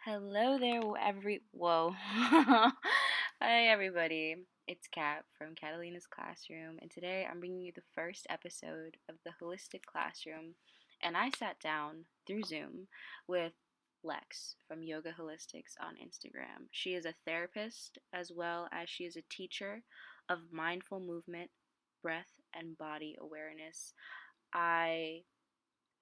Hello there, whoa. Hi everybody. It's Kat from Catalina's classroom, and today I'm bringing you the first episode of the Holistic Classroom. And I sat down through Zoom with Lex from Yoga Holistics on Instagram. She is a therapist as well as she is a teacher of mindful movement, breath, and body awareness. I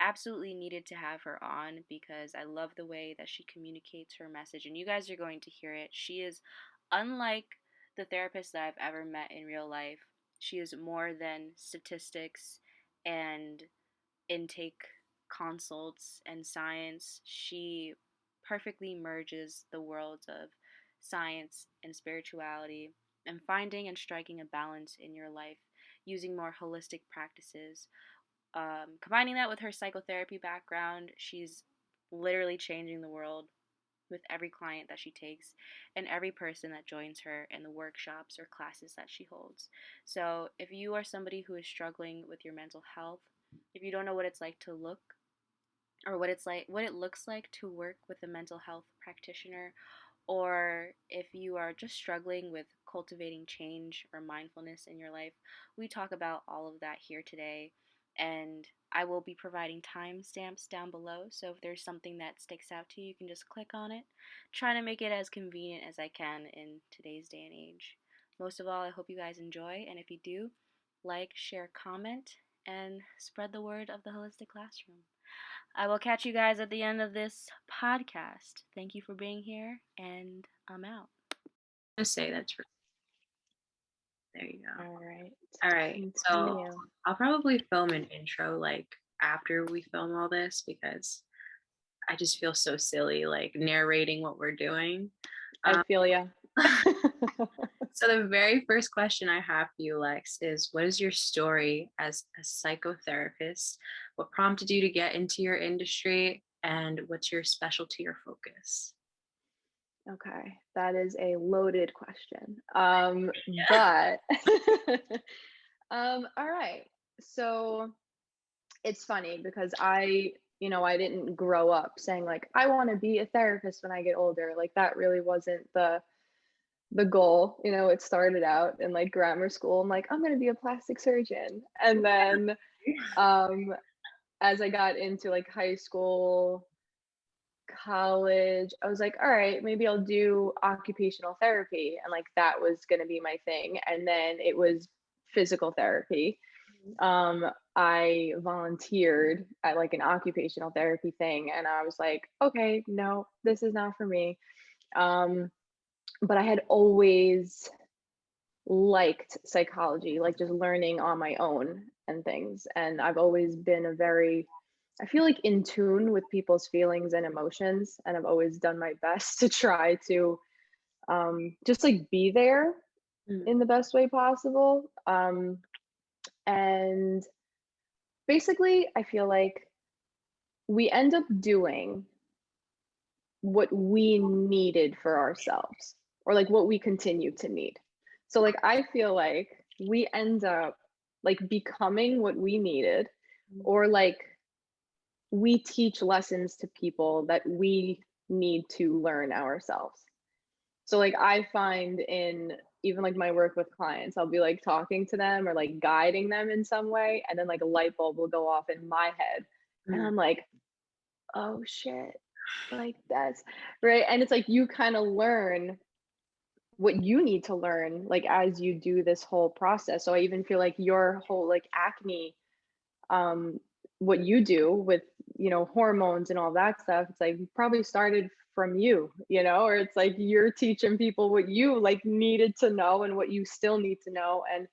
absolutely needed to have her on because I love the way that she communicates her message, and you guys are going to hear it. She is unlike the therapist that I've ever met in real life. She is more than statistics and intake consults and science. She perfectly merges the worlds of science and spirituality and finding and striking a balance in your life using more holistic practices. Combining that with her psychotherapy background, she's literally changing the world with every client that she takes and every person that joins her in the workshops or classes that she holds. So, if you are somebody who is struggling with your mental health, if you don't know what it's like to look or what it looks like to work with a mental health practitioner, or if you are just struggling with cultivating change or mindfulness in your life, we talk about all of that here today. And I will be providing timestamps down below, so if there's something that sticks out to you, you can just click on it. Trying to make it as convenient as I can in today's day and age. Most of all, I hope you guys enjoy, and if you do, like, share, comment, and spread the word of the Holistic Classroom. I will catch you guys at the end of this podcast. Thank you for being here, and I'm out. Just say that's there you go. All right. All right. So Continue. I'll probably film an intro like after we film all this because I just feel so silly like narrating what we're doing. I feel ya. So the very first question I have for you, Lex, is what is your story as a psychotherapist? What prompted you to get into your industry, and what's your specialty or focus? Okay, that is a loaded question. Yeah. But all right. So it's funny because I didn't grow up saying like I want to be a therapist when I get older. Like that really wasn't the goal. It started out in like grammar school. I'm like, I'm going to be a plastic surgeon. And then um as I got into like high school, college, I was like, all right, maybe I'll do occupational therapy. And like that was going to be my thing. And then it was physical therapy. I volunteered at like an occupational therapy thing. And I was like, okay, no, this is not for me. Um, but I had always liked psychology, like just learning on my own and things. And I've always been I feel like in tune with people's feelings and emotions. And I've always done my best to try to just like be there in the best way possible. And basically, I feel like we end up doing what we needed for ourselves or like what we continue to need. So, like, I feel like we end up like becoming what we needed, or like we teach lessons to people that we need to learn ourselves. So like I find in even like my work with clients, I'll be like talking to them or like guiding them in some way, and then like a light bulb will go off in my head. And I'm like, oh shit. Like that's right. And it's like you kind of learn what you need to learn like as you do this whole process. So I even feel like your whole like acne, um what you do with hormones and all that stuff, it's like probably started from or it's like you're teaching people what you like needed to know and what you still need to know. And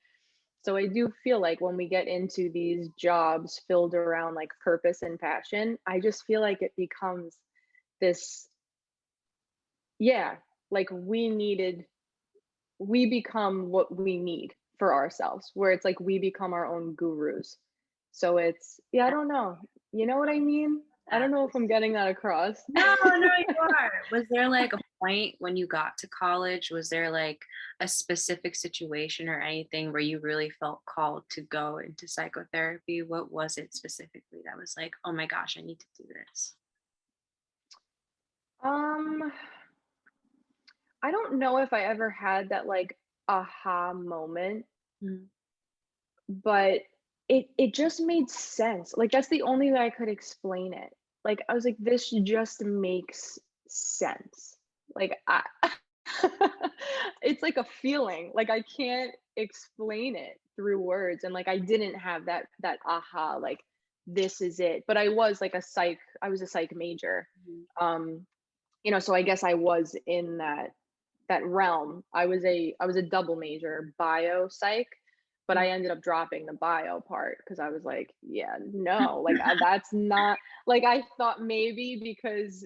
so I do feel like when we get into these jobs filled around like purpose and passion, I just feel like it becomes this, yeah, like we become what we need for ourselves, where it's like we become our own gurus. So it's, yeah, I don't know. You know what I mean? I don't know if I'm getting that across. No, you are. Was there like a point when you got to college? Was there like a specific situation or anything where you really felt called to go into psychotherapy? What was it specifically that was like, oh my gosh, I need to do this? I don't know if I ever had that like aha moment, Mm. but it just made sense. Like that's the only way I could explain it. Like I was like, this just makes sense. Like I it's like a feeling. Like I can't explain it through words. And like I didn't have that aha, like this is it. But I was a psych major. Mhm. So I guess I was in that realm. I was a double major, bio psych, but I ended up dropping the bio part because I was like, yeah, no, like that's not like I thought maybe because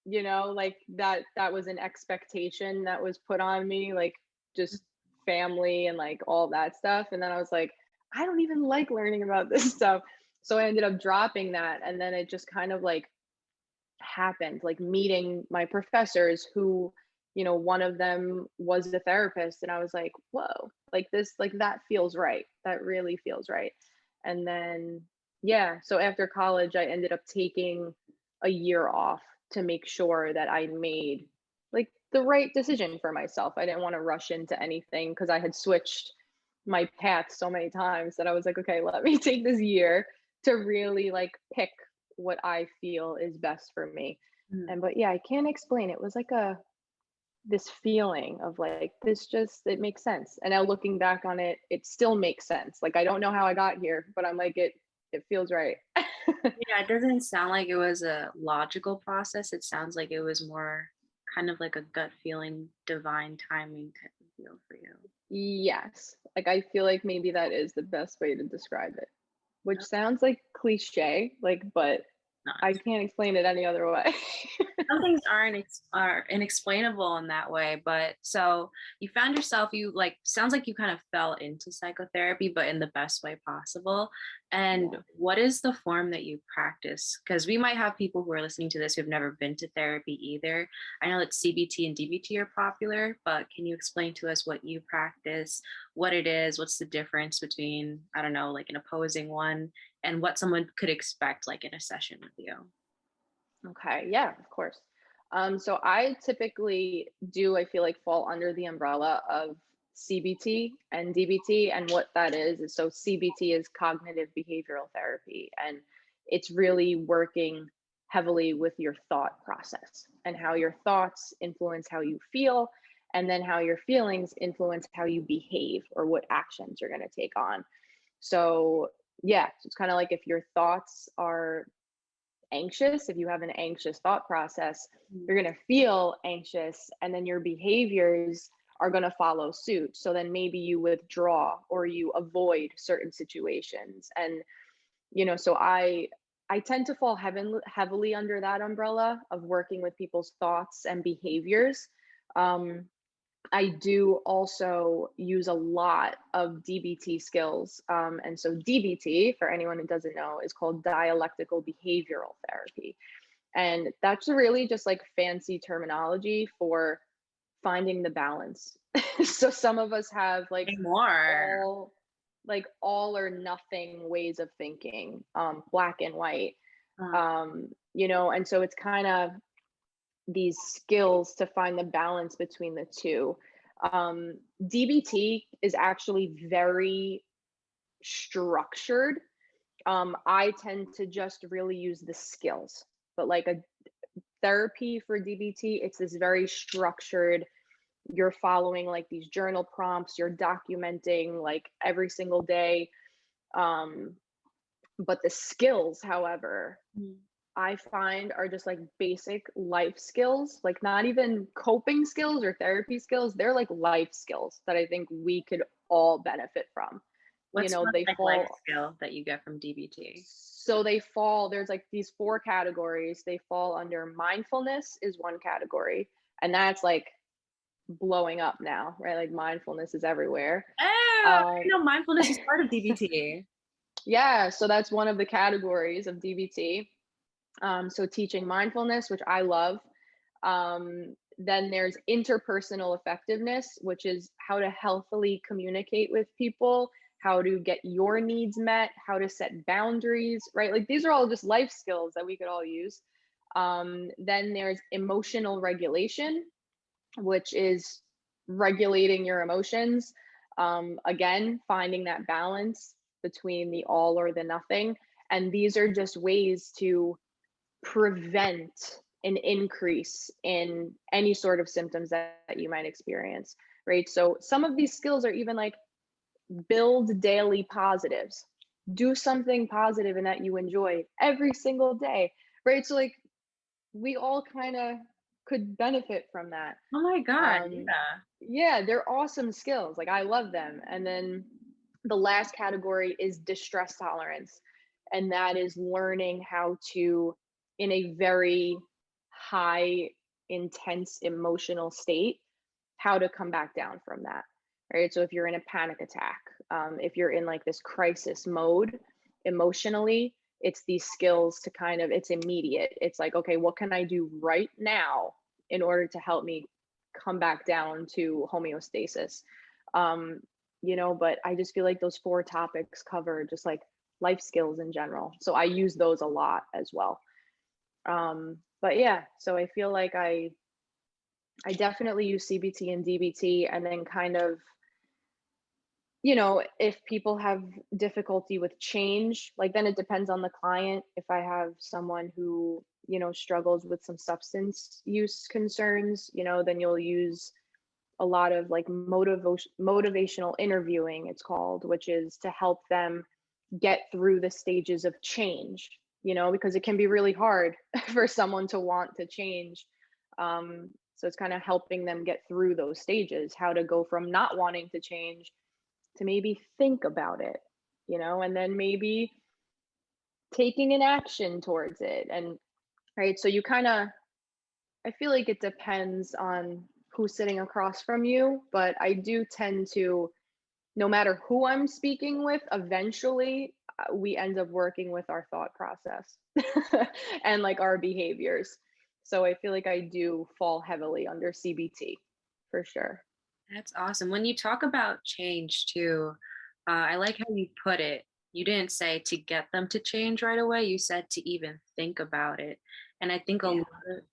like that was an expectation that was put on me, like just family and like all that stuff. And then I was like, I don't even like learning about this stuff. So I ended up dropping that. And then it just kind of like happened, like meeting my professors who, one of them was a therapist. And I was like, whoa, like this, like that feels right. That really feels right. And then, yeah, so after college, I ended up taking a year off to make sure that I made like the right decision for myself. I didn't want to rush into anything because I had switched my path so many times that I was like, okay, let me take this year to really like pick what I feel is best for me. Mm. But yeah, I can't explain. It was like this feeling of like this just it makes sense. And now looking back on it, it still makes sense. Like I don't know how I got here, but I'm like it feels right. Yeah, it doesn't sound like it was a logical process. It sounds like it was more kind of like a gut feeling, divine timing type of feel for you. Yes. Like I feel like maybe that is the best way to describe it. Which sounds like cliche, like but No, I can't explain it any other way. some things are inexplainable in that way, but so you found yourself, you like sounds like you kind of fell into psychotherapy but in the best way possible. And Yeah. what is the form that you practice? Because we might have people who are listening to this who've never been to therapy either. I know that CBT and DBT are popular, but can you explain to us what you practice, what it is, what's the difference between, I don't know, like an opposing one, and what someone could expect like in a session with you? Okay, yeah, of course. So I typically do, I feel like, fall under the umbrella of CBT and DBT. And what that is so CBT is cognitive behavioral therapy, and it's really working heavily with your thought process and how your thoughts influence how you feel, and then how your feelings influence how you behave or what actions you're going to take on. So, yeah, so it's kind of like if your thoughts are anxious, if you have an anxious thought process, you're going to feel anxious, and then your behaviors are going to follow suit. So then maybe you withdraw or you avoid certain situations. And so I tend to fall heavily under that umbrella of working with people's thoughts and behaviors. um, I do also use a lot of DBT skills. And so DBT, for anyone who doesn't know, is called dialectical behavioral therapy. And that's really just like fancy terminology for finding the balance. So some of us have Say more. all or nothing ways of thinking, black and white. Uh, And so it's kind of these skills to find the balance between the two. DBT is actually very structured. I tend to just really use the skills, but like a therapy for DBT, it's this very structured. You're following like these journal prompts, you're documenting like every single day. Um, but the skills, however, mm, I find are just like basic life skills, like not even coping skills or therapy skills. They're like life skills that I think we could all benefit from. what's one They like life fall, skill that you get from DBT? there's like these four categories. They fall under mindfulness, is one category. And that's like blowing up now, right? Like mindfulness is everywhere. Oh, I Um, didn't know mindfulness is part of DBT. yeah, so that's one of the categories of DBT. So teaching mindfulness, which I love. Then there's interpersonal effectiveness, which is how to healthily communicate with people, how to get your needs met, how to set boundaries, right? Like these are all just life skills that we could all use. Then there's emotional regulation, which is regulating your emotions. Again, finding that balance between the all or the nothing. And these are just ways to prevent an increase in any sort of symptoms that you might experience, right? So some of these skills are even like build daily positives. Do something positive and that you enjoy every single day, right? So like we all kind of could benefit from that. Oh my God. Um, Yeah. yeah, they're awesome skills. Like I love them. And then the last category is distress tolerance. And that is learning how to, in a very high, intense emotional state, how to come back down from that. Right. So if you're in a panic attack, if you're in like this crisis mode emotionally, it's these skills to kind of, it's immediate. It's like, okay, what can I do right now in order to help me come back down to homeostasis? Um, but I just feel like those 4 topics cover just like life skills in general. So I use those a lot as well. But yeah, so I feel like I definitely use CBT and DBT, and then kind of, if people have difficulty with change, like then it depends on the client. If I have someone who, struggles with some substance use concerns, then you'll use a lot of like motivational interviewing, it's called, which is to help them get through the stages of change, because it can be really hard for someone to want to change. So it's kind of helping them get through those stages, how to go from not wanting to change to maybe think about it, and then maybe taking an action towards it. And right, so you kind of, I feel like it depends on who's sitting across from you, but I do tend to, no matter who I'm speaking with, eventually we end up working with our thought process and like our behaviors. So I feel like I do fall heavily under CBT for sure. That's awesome. When you talk about change too, I like how you put it. You didn't say to get them to change right away. You said to even think about it. And I think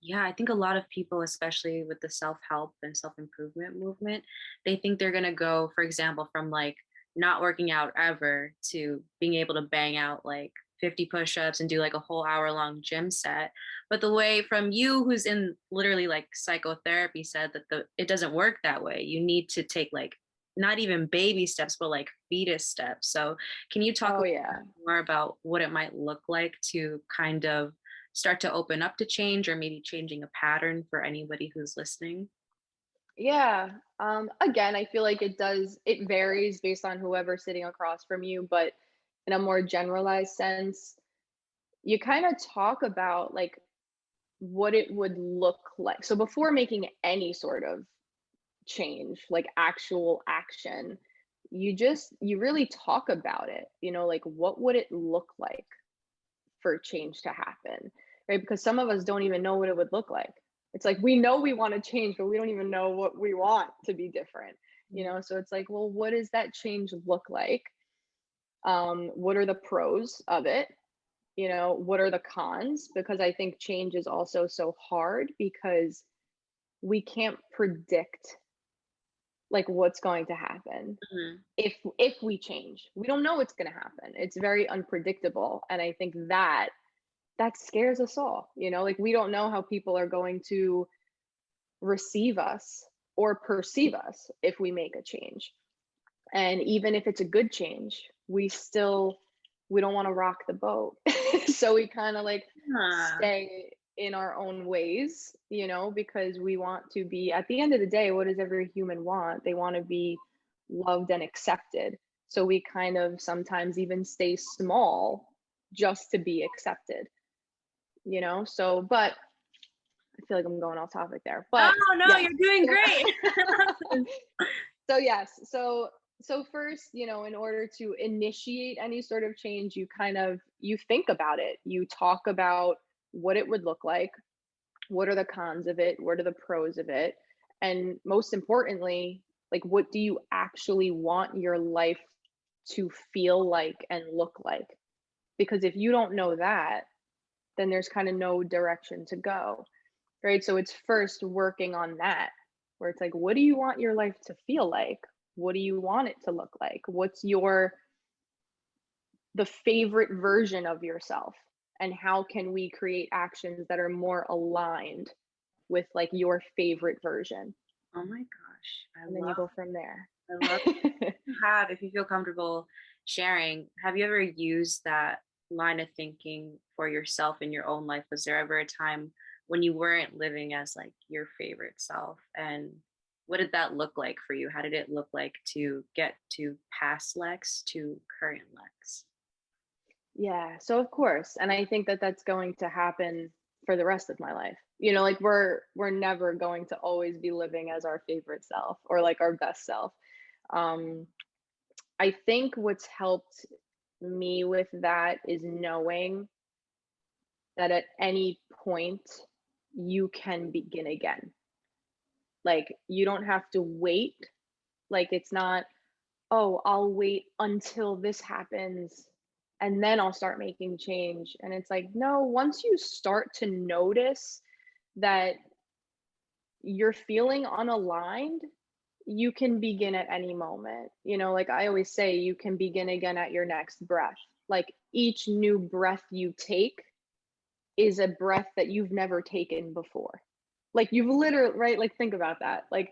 Yeah. I think a lot of people, especially with the self-help and self-improvement movement, they think they're gonna go, for example, from like not working out ever to being able to bang out like 50 push-ups and do like a whole hour long gym set. But the way from you who's in literally like psychotherapy said that it doesn't work that way. You need to take like not even baby steps, but like fetus steps. So can you talk a Oh little yeah. bit more about what it might look like to kind of start to open up to change, or maybe changing a pattern for anybody who's listening? Yeah. Again, I feel like it varies based on whoever's sitting across from you, but in a more generalized sense, you kind of talk about like what it would look like. So before making any sort of change, like actual action, you really talk about it, like what would it look like for change to happen, right? Because some of us don't even know what it would look like. It's like we know we want to change, but we don't even know what we want to be different, so it's like, well, what does that change look like? What are the pros of it? What are the cons? Because I think change is also so hard because we can't predict like what's going to happen Mhm. if we change. We don't know what's going to happen. It's very unpredictable, and I think that scares us all. Like we don't know how people are going to receive us or perceive us if we make a change. And even if it's a good change, we don't want to rock the boat. So we kind of like Yeah. stay in our own ways, because we want to be, at the end of the day, what does every human want? They want to be loved and accepted. So we kind of sometimes even stay small just to be accepted, so, but I feel like I'm going off topic there, No, but no, yes. you're doing So, great. so yes, so first, in order to initiate any sort of change, you think about it. You talk about what it would look like, what are the cons of it, what are the pros of it, and most importantly, like what do you actually want your life to feel like and look like? Because if you don't know that, then there's kind of no direction to go, right? So it's first working on that, where it's like, what do you want your life to feel like? What do you want it to look like? What's the favorite version of yourself? And how can we create actions that are more aligned with like your favorite version? Oh my gosh. And then you go from there. I love if you feel comfortable sharing, have you ever used that line of thinking for yourself in your own life? Was there ever a time when you weren't living as like your favorite self? And what did that look like for you? How did it look like to get to past Lex to current Lex? Yeah, so of course, and I think that that's going to happen for the rest of my life. Like we're never going to always be living as our favorite self or like our best self. Um, I think what's helped me with that is knowing that at any point you can begin again. Like you don't have to wait. Like it's not, oh, I'll wait until this happens and then I'll start making change. And it's like, no, once you start to notice that you're feeling unaligned, you can begin at any moment. Like I always say, you can begin again at your next breath. Like each new breath you take is a breath that you've never taken before. Like you've literally, right? Like think about that. Like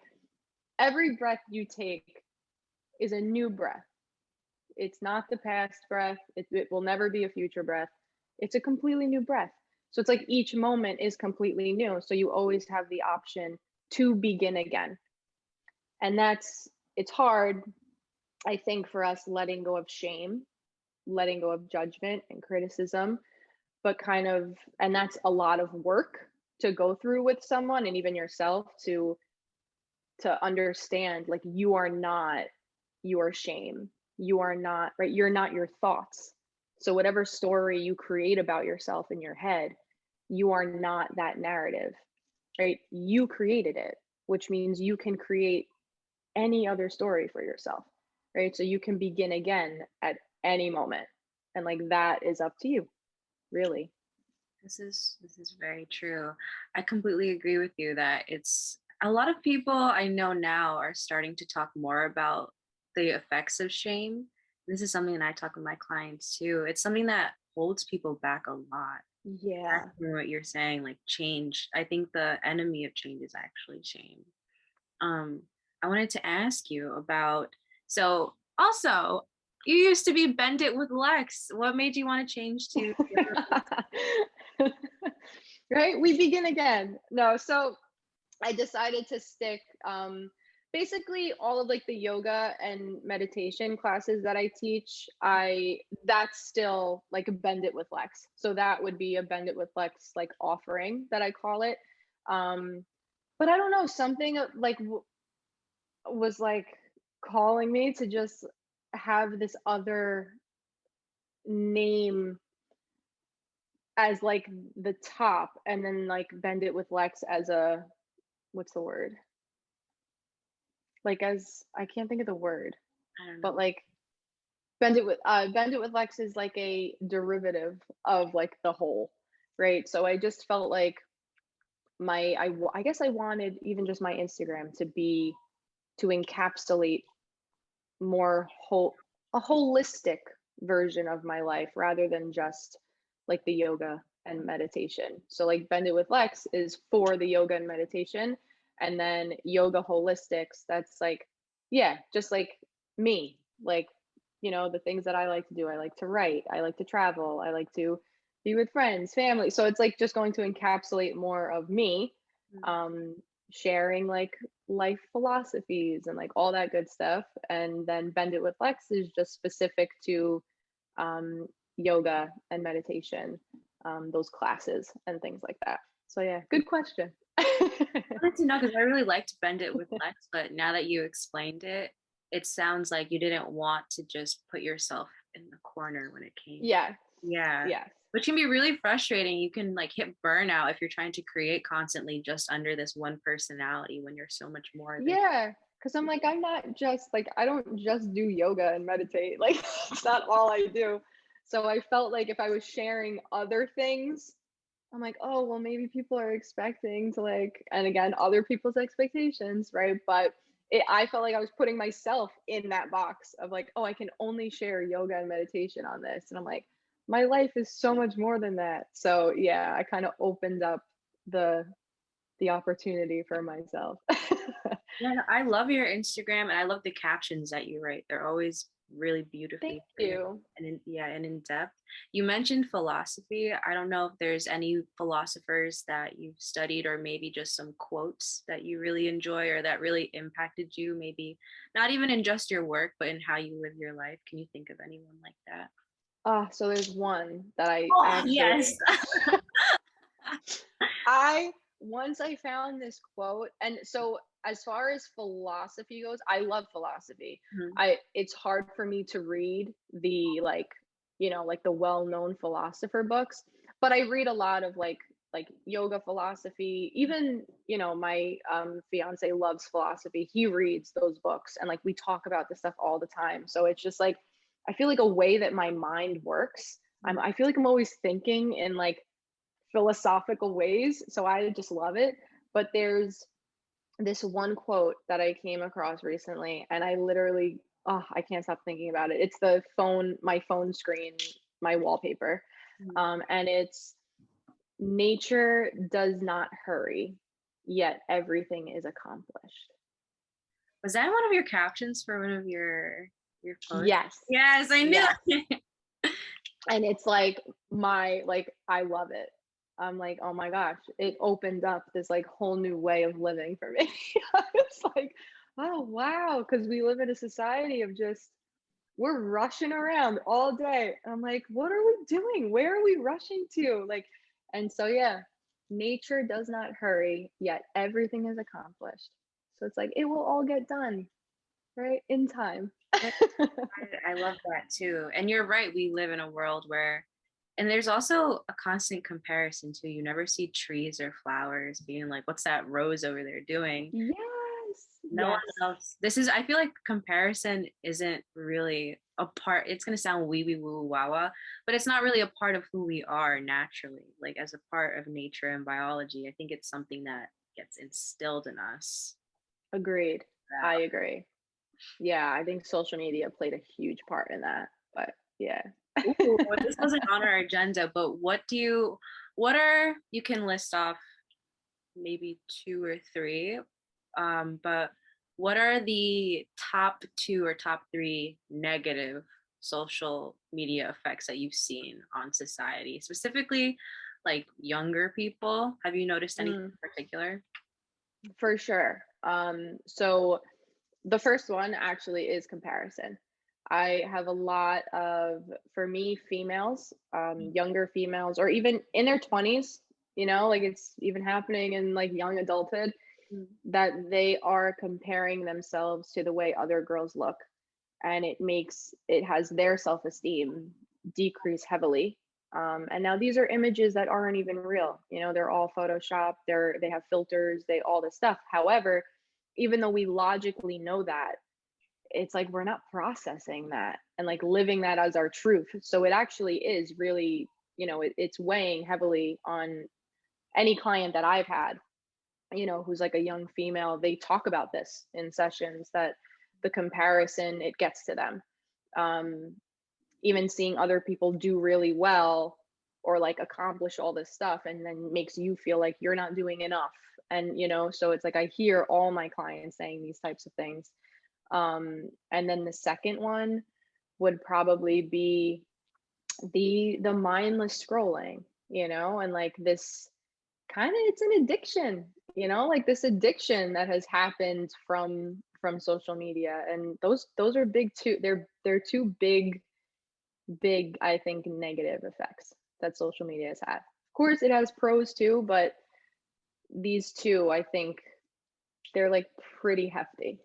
every breath you take is a new breath. It's not the past breath. It will never be a future breath. It's a completely new breath. So it's like each moment is completely new. So you always have the option to begin again. And it's hard, I think, for us letting go of shame, letting go of judgment and criticism, but and that's a lot of work to go through with someone and even yourself to understand like you are not your shame. You are not, right? You're not your thoughts. So whatever story you create about yourself in your head, you are not that narrative, right? You created it, which means you can create any other story for yourself, right? So you can begin again at any moment. And like that is up to you, really. This is very true. I completely agree with you that it's a lot of people I know now are starting to talk more about the effects of shame. This is something that I talk with my clients too. It's something that holds people back a lot. Yeah. Exactly what you're saying, like change. I think the enemy of change is actually shame. Um, I wanted to ask you about, so also you used to be Bend It with Lex. What made you want to change to Right? We begin again. No, so I decided to stick basically all of like the yoga and meditation classes that I teach. That's still like a Bend It with Lex. So that would be a Bend It with Lex like offering that I call it. But I don't know, something like was like calling me to just have this other name as like the top, and then like Bend It with Lex as a, what's the word? Like as, I can't think of the word, I don't but know. like Bend It with Lex is like a derivative of like the whole, right? So I just felt like I guess I wanted even just my Instagram to encapsulate more a holistic version of my life rather than just like the yoga and meditation. So like Bend It with Lex is for the yoga and meditation, and then yoga holistics, that's like, yeah, just like me, like, the things that I like to do. I like to write, I like to travel, I like to be with friends, family. So it's like just going to encapsulate more of me, um sharing like life philosophies and like all that good stuff. And then Bend It with Lex is just specific to yoga and meditation, those classes and things like that. So yeah, good question. I wanted to know because I really liked Bend It with Lex, but now that you explained it, it sounds like you didn't want to just put yourself in the corner when it came. Yes. Yeah. Yes. Which can be really frustrating. You can like hit burnout if you're trying to create constantly just under this one personality when you're so much more than. Yeah, because I'm like, I'm not just like, I don't just do yoga and meditate. Like, it's not all I do. So I felt like if I was sharing other things, I'm like, oh, well, maybe people are expecting to like, and again, other people's expectations, right? But I felt like I was putting myself in that box of like, oh, I can only share yoga and meditation on this. And I'm like, my life is so much more than that. So yeah, I kind of opened up the opportunity for myself. Yeah, no, I love your Instagram and I love the captions that you write. They're always really Thank beautifully written you. and in depth. You mentioned philosophy. I don't know if there's any philosophers that you've studied or maybe just some quotes that you really enjoy or that really impacted you, maybe not even in just your work, but in how you live your life. Can you think of anyone like that? So there's one that I Oh, actually yes. I once I found this quote, and so as far as philosophy goes, I love philosophy. Mhm. It's hard for me to read the like, like the well-known philosopher books, but I read a lot of like yoga philosophy. Even, my fiance loves philosophy. He reads those books and like we talk about this stuff all the time. So it's just like I feel like a way that my mind works. I feel like I'm always thinking in like philosophical ways. So I just love it. But there's this one quote that I came across recently, and I literally, oh, I can't stop thinking about it. It's my phone screen, my wallpaper. Mhm. And it's nature does not hurry, yet everything is accomplished. Was that one of your captions for one of your posts? Yes. Yes, I knew Yes. it. And it's like I love it. I'm like, oh my gosh, it opened up this like whole new way of living for me. It's like, oh wow, because we live in a society of just we're rushing around all day. I'm like, what are we doing? Where are we rushing to? Like, and so yeah, nature does not hurry, yet everything is accomplished. So it's like it will all get done, right? In time. I love that too. And you're right, we live in a world where, and there's also a constant comparison too. You never see trees or flowers being like, what's that rose over there doing? Yes. No one Yes. else. This is, I feel like comparison isn't really a part, it's going to sound wee wee woo wah wah, but it's not really a part of who we are naturally, like as a part of nature and biology. I think it's something that gets instilled in us. Agreed. That I agree. Yeah, I think social media played a huge part in that. But yeah. Ooh, well, this wasn't on our agenda, but what are, you can list off maybe two or three, but what are the top two or top three negative social media effects that you've seen on society, specifically like younger people? Have you noticed anything Mm, in particular? for sure. So the first one actually is comparison. I have a lot of, for me, females, younger females, or even in their 20s, like it's even happening in like young adulthood, that they are comparing themselves to the way other girls look. And it has their self-esteem decrease heavily. And now these are images that aren't even real. They're all photoshopped. They have filters. They all this stuff. However, even though we logically know that, it's like we're not processing that and like living that as our truth. So it actually is really, it's weighing heavily on any client that I've had, who's like a young female. They talk about this in sessions, that the comparison, it gets to them. Um, Even seeing other people do really well or like accomplish all this stuff, and then makes you feel like you're not doing enough. And so it's like I hear all my clients saying these types of things. And then the second one would probably be the mindless scrolling, and like this kind of, it's an addiction, like this addiction that has happened from social media. And those are big too. They're two big, I think, negative effects that social media has had. Of course it has pros too, but these two, I think, they're like pretty hefty.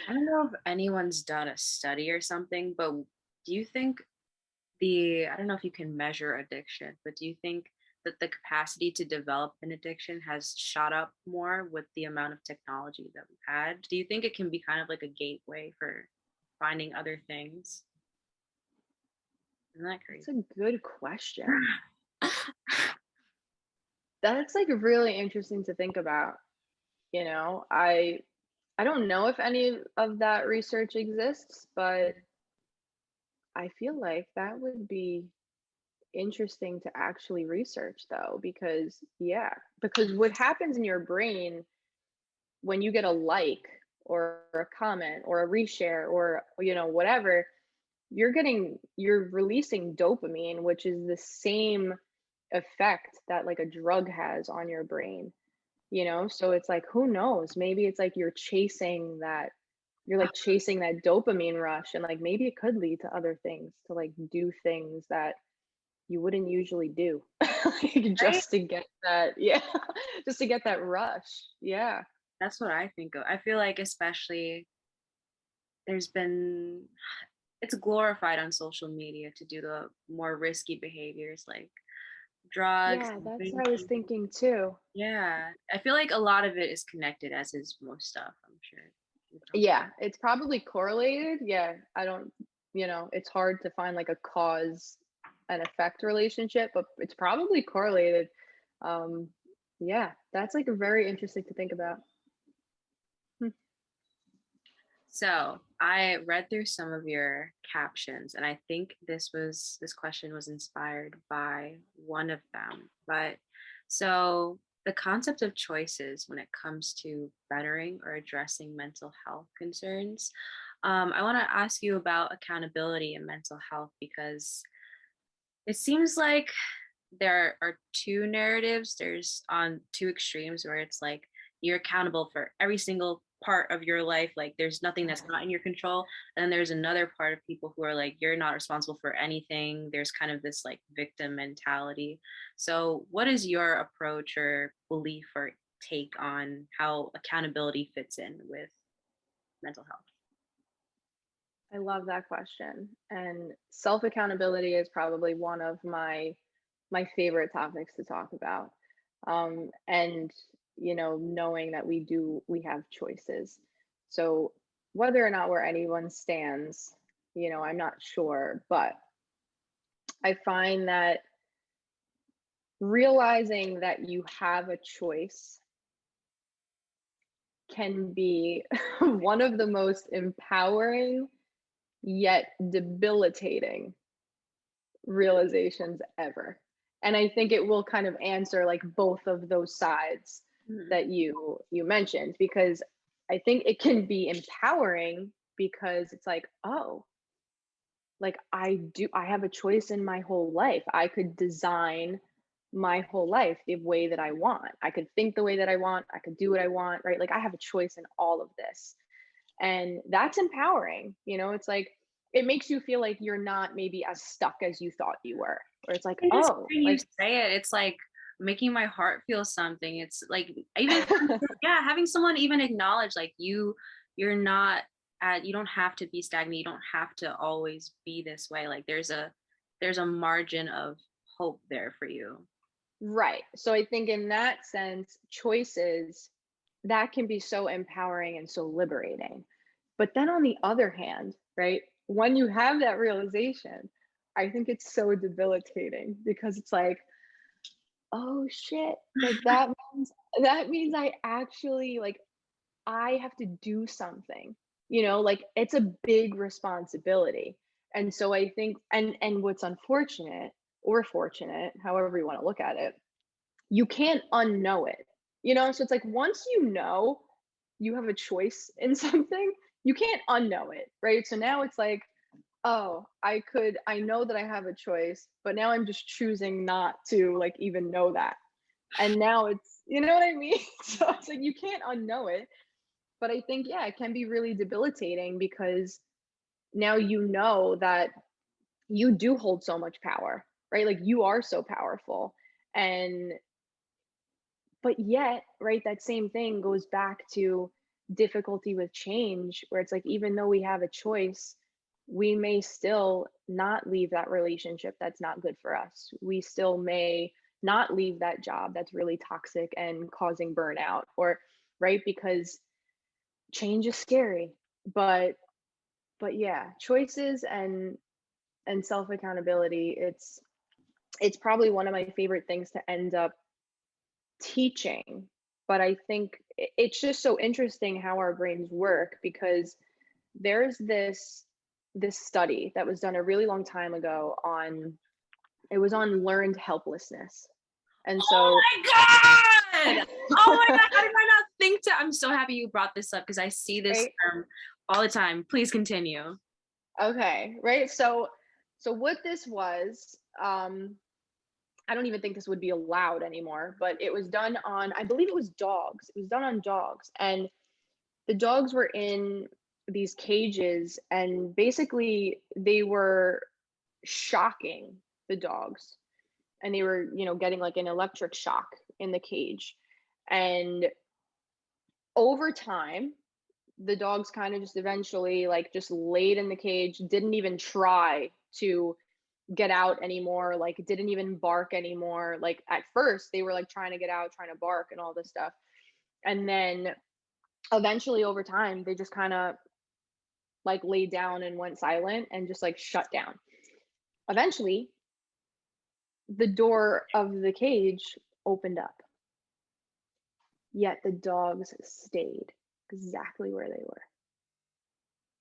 I don't know if anyone's done a study or something, but do you think I don't know if you can measure addiction, but do you think that the capacity to develop an addiction has shot up more with the amount of technology that we've had? Do you think it can be kind of like a gateway for finding other things? Isn't that That's crazy? a good question. That's like really interesting to think about. I don't know if any of that research exists, but I feel like that would be interesting to actually research though, because yeah, because what happens in your brain when you get a like or a comment or a reshare or whatever, you're releasing dopamine, which is the same effect that like a drug has on your brain. So it's like, who knows, maybe it's like you're like chasing that dopamine rush, and like maybe it could lead to other things, to like do things that you wouldn't usually do, like Right? just to get that, yeah, just to get that rush. Yeah. That's what I think of. I feel like especially there's been it's glorified on social media to do the more risky behaviors like drugs Yeah, and that's what I was drinking. thinking too. Yeah. I feel like a lot of it is connected, as is most stuff, I'm sure. We talk Yeah, it's probably correlated. Yeah, I don't, it's hard to find like a cause and effect relationship, but it's probably correlated. Um, yeah, that's like very interesting to think about. Hmm. So I read through some of your captions, and I think this question was inspired by one of them. But so the concept of choices when it comes to bettering or addressing mental health concerns. I want to ask you about accountability and mental health because it seems like there are two narratives. There's on two extremes where it's like you're accountable for every single part of your life, like there's nothing that's not in your control. And then there's another part of people who are like you're not responsible for anything. There's kind of this like victim mentality. So what is your approach or belief or take on how accountability fits in with mental health? I love that question. And self accountability is probably one of my favorite topics to talk about. And knowing that we have choices. So whether or not where anyone stands, I'm not sure, but I find that realizing that you have a choice can be one of the most empowering yet debilitating realizations ever. And I think it will kind of answer like both of those sides Mhm. that you mentioned, because I think it can be empowering because it's like, oh, like I have a choice in my whole life. I could design my whole life the way that I want. I could think the way that I want. I could do what I want, right? Like I have a choice in all of this. And that's empowering. It's like it makes you feel like you're not maybe as stuck as you thought you were. Or it's like, And just oh, hearing you like say it, it's like making my heart feel something. It's like even yeah, having someone even acknowledge like you're not you don't have to be stagnant. You don't have to always be this way. Like there's a margin of hope there for you. right. So I think in that sense, choices that can be so empowering and so liberating. But then on the other hand, right, when you have that realization, I think it's so debilitating because it's like, oh shit, like that means I actually like I have to do something. Like it's a big responsibility. And so I think and what's unfortunate or fortunate, however you want to look at it, you can't unknow it. So it's like once you know you have a choice in something, you can't unknow it, right? So now it's like, oh, I know that I have a choice, but now I'm just choosing not to like even know that. And now it's, you know what I mean? So it's like you can't unknow it. But I think, yeah, it can be really debilitating because now you know that you do hold so much power, right? Like you are so powerful. And but yet, right, that same thing goes back to difficulty with change, where it's like, even though we have a choice, we may still not leave that relationship that's not good for us. We still may not leave that job that's really toxic and causing burnout, or, right, because change is scary. But yeah, choices and self accountability, it's probably one of my favorite things to end up teaching, but I think it's just so interesting how our brains work, because there's this study that was done a really long time ago on, it was on learned helplessness. And Oh so my God. Oh my God. How did I not think to? I'm so happy you brought this up because I see this right? term all the time. Please continue. Okay, right? So what this was, I don't even think this would be allowed anymore, but it was done on, I believe it was dogs. It was done on dogs, and the dogs were in these cages, and basically they were shocking the dogs, and they were, getting like an electric shock in the cage. And over time, the dogs kind of just eventually like just laid in the cage, didn't even try to get out anymore, like didn't even bark anymore. Like at first they were like trying to get out, trying to bark and all this stuff. And then eventually over time they just kind of like laid down and went silent and just like shut down. Eventually the door of the cage opened up, yet the dogs stayed exactly where they were,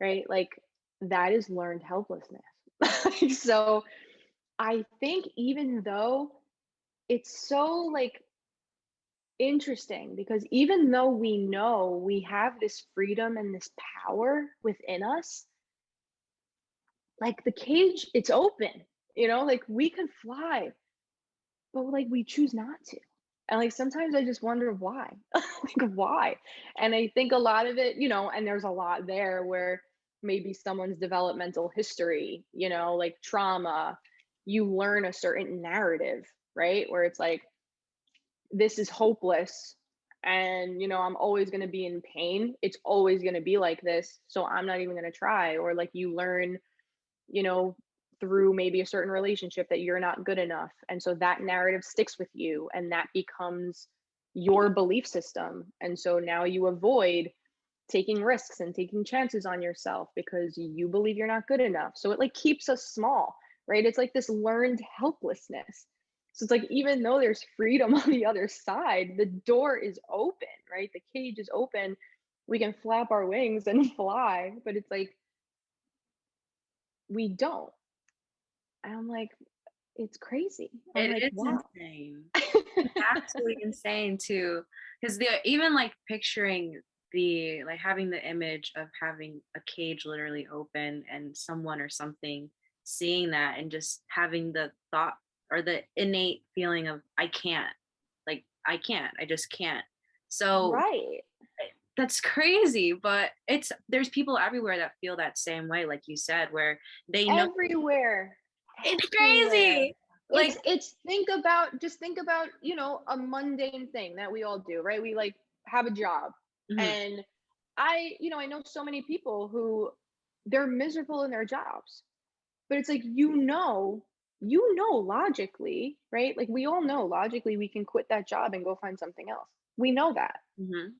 right? Like that is learned helplessness. So I think even though it's so like interesting, because even though we know we have this freedom and this power within us, like the cage, it's open, like we can fly, but like we choose not to. And like sometimes I just wonder why. Like why? And I think a lot of it, and there's a lot there where maybe someone's developmental history, like trauma, you learn a certain narrative, right? Where it's like, this is hopeless, and I'm always going to be in pain, it's always going to be like this, so I'm not even going to try. Or like you learn, you know through maybe a certain relationship that you're not good enough, and so that narrative sticks with you and that becomes your belief system, and so now you avoid taking risks and taking chances on yourself because you believe you're not good enough. So it like keeps us small, right? It's like this learned helplessness. So it's like even though there's freedom on the other side, the door is open, right? The cage is open. We can flap our wings and fly, but it's like we don't. And I'm like, it's crazy. I'm It like, is wow. insane. It's absolutely insane too. Because the even like picturing the like having the image of having a cage literally open and someone or something seeing that and just having the thought or the innate feeling of I can't. Like I can't. I just can't. So Right. that's crazy, but there's people everywhere that feel that same way, like you said, where they know Everywhere. it's Everywhere. crazy. Like, It's think about, a mundane thing that we all do, right? We like have a job. mhm, And I know so many people who they're miserable in their jobs. But it's like, logically, right? Like we all know logically we can quit that job and go find something else. We know that, mhm.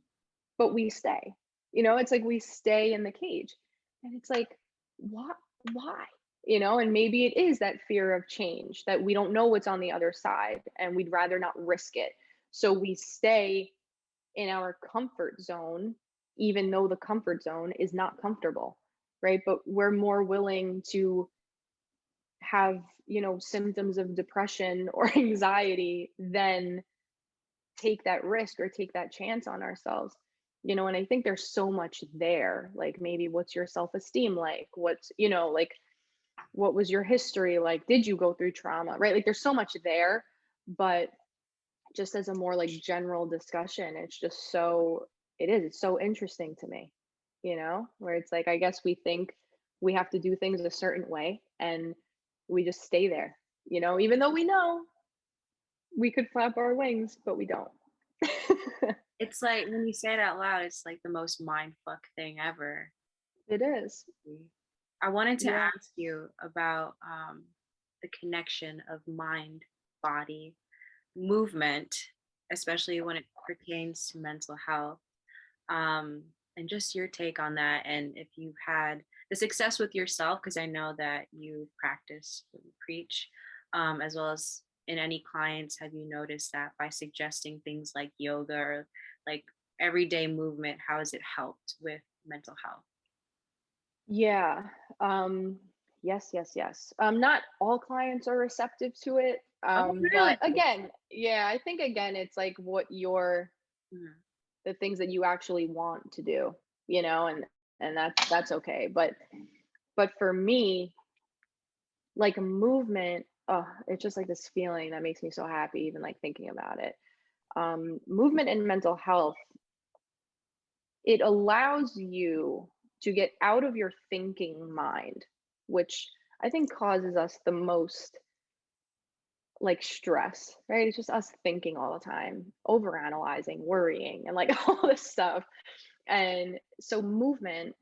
but we stay. It's like we stay in the cage. And it's like, what why? And maybe it is that fear of change, that we don't know what's on the other side and we'd rather not risk it. So we stay in our comfort zone, even though the comfort zone is not comfortable, right? But we're more willing to have, symptoms of depression or anxiety than take that risk or take that chance on ourselves. And I think there's so much there. Like maybe what's your self-esteem like? What's, like what was your history like? Did you go through trauma? Right? Like there's so much there, but just as a more like general discussion, it's just it's so interesting to me, where it's like I guess we think we have to do things a certain way and we just stay there, even though we know we could flap our wings, but we don't. It's like when you say it out loud, it's like the most mind fuck thing ever. It is. I wanted to Yeah. ask you about the connection of mind, body, movement, especially when it pertains to mental health, and just your take on that. And if you've had the success with yourself, because I know that you practice what you preach, as well as in any clients have you noticed that by suggesting things like yoga or like everyday movement, how has it helped with mental health? Yeah. Yes, yes, yes. Not all clients are receptive to it. Oh, But really? again, yeah, I think again it's like what your Mhm. the things that you actually want to do, you know, and that's okay. But for me, like movement, oh, it's just like this feeling that makes me so happy even like thinking about it. Movement and mental health, it allows you to get out of your thinking mind, which I think causes us the most like stress, right? It's just us thinking all the time, overanalyzing, worrying, and like all this stuff. And so, movement,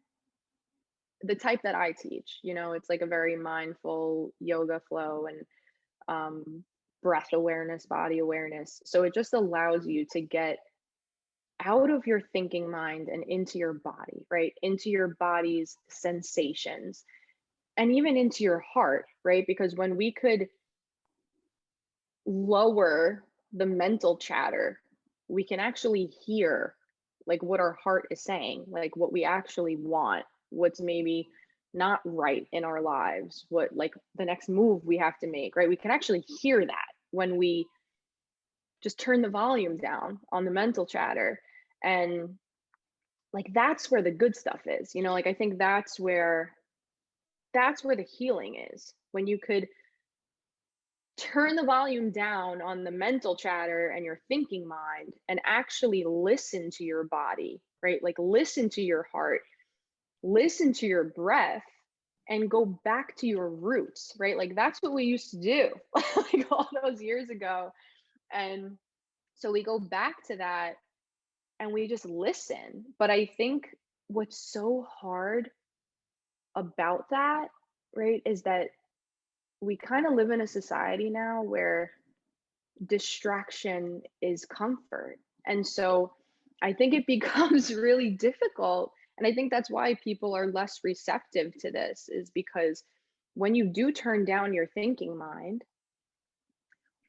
the type that I teach, you know, it's like a very mindful yoga flow and um, breath awareness, body awareness. So, it just allows you to get out of your thinking mind and into your body, right? Into your body's sensations and even into your heart, right? Because when we could lower the mental chatter, we can actually hear like what our heart is saying, like what we actually want, what's maybe not right in our lives, what like the next move we have to make, right? We can actually hear that when we just turn the volume down on the mental chatter. And like that's where the good stuff is, you know, like I think that's where the healing is, when you could turn the volume down on the mental chatter and your thinking mind and actually listen to your body, right? Like listen to your heart, listen to your breath, and go back to your roots, right? Like that's what we used to do like all those years ago. And so we go back to that and we just listen. But I think what's so hard about that, right, is that we kind of live in a society now where distraction is comfort. And so I think it becomes really difficult. And I think that's why people are less receptive to this, is because when you do turn down your thinking mind,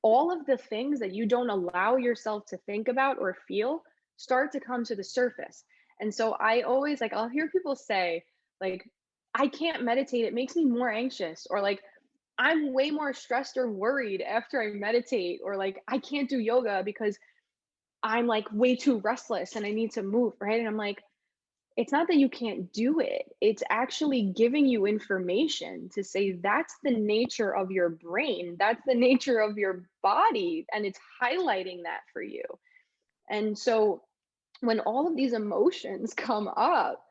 all of the things that you don't allow yourself to think about or feel start to come to the surface. And so I always like, I'll hear people say, like, I can't meditate, it makes me more anxious, or like, I'm way more stressed or worried after I meditate, or like, I can't do yoga because I'm like way too restless and I need to move, right? And I'm like, it's not that you can't do it. It's actually giving you information to say that's the nature of your brain, that's the nature of your body, and it's highlighting that for you. And so when all of these emotions come up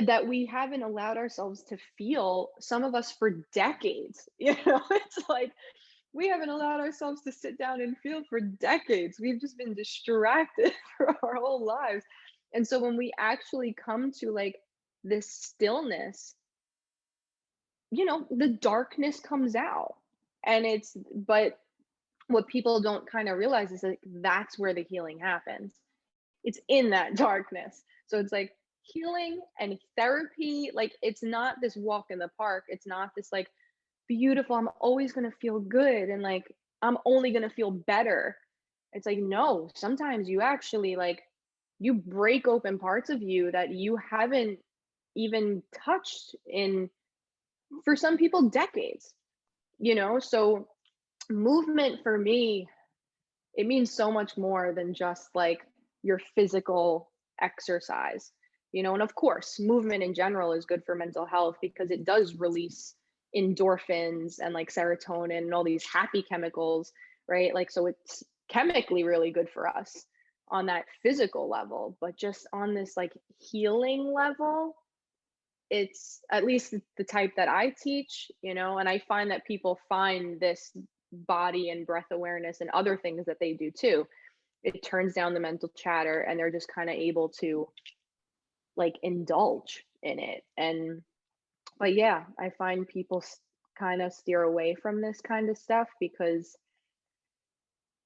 that we haven't allowed ourselves to feel, some of us for decades, you know, it's like we haven't allowed ourselves to sit down and feel for decades. We've just been distracted for our whole lives. And so when we actually come to like this stillness, you know, the darkness comes out. And it's, but what people don't kind of realize is like that's where the healing happens. It's in that darkness. So it's like healing and therapy, like it's not this walk in the park. It's not this like beautiful, I'm always going to feel good and like I'm only going to feel better. It's like no, sometimes you actually like you break open parts of you that you haven't even touched in, for some people, decades, you know? So movement for me, it means so much more than just like your physical exercise, you know. And of course movement in general is good for mental health because it does release endorphins and like serotonin and all these happy chemicals, right? Like so it's chemically really good for us on that physical level, but just on this like healing level, it's at least the type that I teach, you know. And I find that people find this body and breath awareness and other things that they do too, it turns down the mental chatter and they're just kind of able to like indulge in it. And but yeah, I find people kind of steer away from this kind of stuff because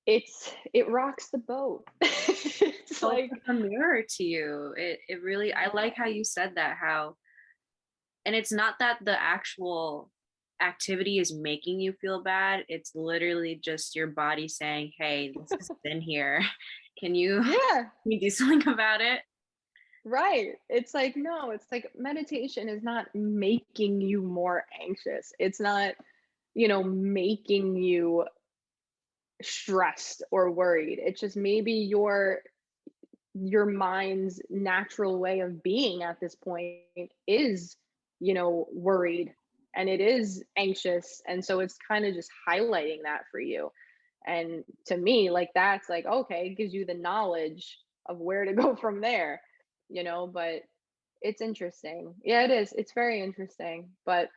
it rocks the boat. It's So it's like like a mirror to you. It really, I like how you said that, how, and it's not that the actual activity is making you feel bad. It's literally just your body saying, hey, this is in here. Can you, can Yeah. you do something about it? Right. It's like, no, it's like meditation is not making you more anxious. It's not, making you stressed or worried. It's just maybe your mind's natural way of being at this point is, worried, and it is anxious. And so it's kind of just highlighting that for you. And to me, like, that's like, okay, it gives you the knowledge of where to go from there, but it's interesting. Yeah, it is. It's very interesting. But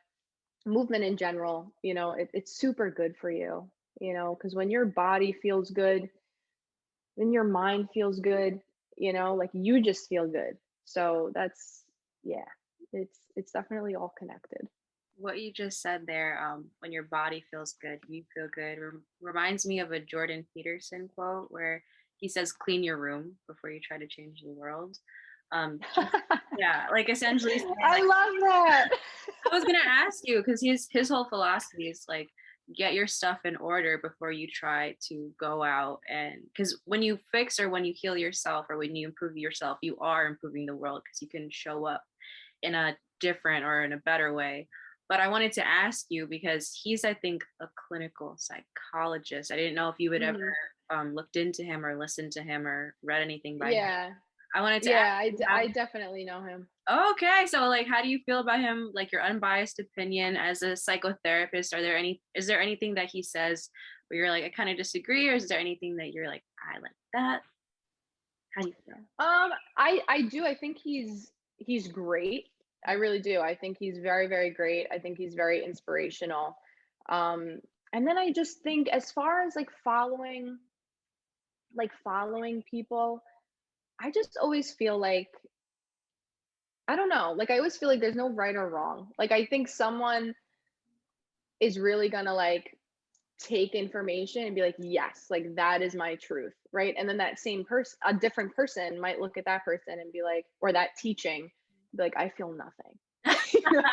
movement in general, it's super good for you, because when your body feels good, then your mind feels good, like you just feel good. So that's, yeah, it's definitely all connected. What you just said there, when your body feels good, you feel good, reminds me of a Jordan Peterson quote where he says, clean your room before you try to change the world. Just, yeah, like essentially saying, I like, love that. I was gonna ask you because his whole philosophy is like get your stuff in order before you try to go out, and because when you fix or when you heal yourself or when you improve yourself, you are improving the world because you can show up in a different or in a better way. But I wanted to ask you because he's, I think, a clinical psychologist. I didn't know if you had ever Mhm. looked into him or listened to him or read anything by him. Yeah. I wanted to ask Yeah, you I definitely know him. okay, so like how do you feel about him, like your unbiased opinion as a psychotherapist? Is there anything that he says where you're like, I kind of disagree, or is there anything that you're like, I like that? How do you feel? I do. I think he's great. I really do. I think he's very, very great. I think he's very inspirational. Um, and then I just think, as far as like following people, I just always feel like, I don't know, like, I always feel like there's no right or wrong. Like, I think someone is really gonna, like, take information and be like, yes, like, that is my truth, right? And then that same person, a different person, might look at that person and be like, or that teaching, be like, I feel nothing. You know?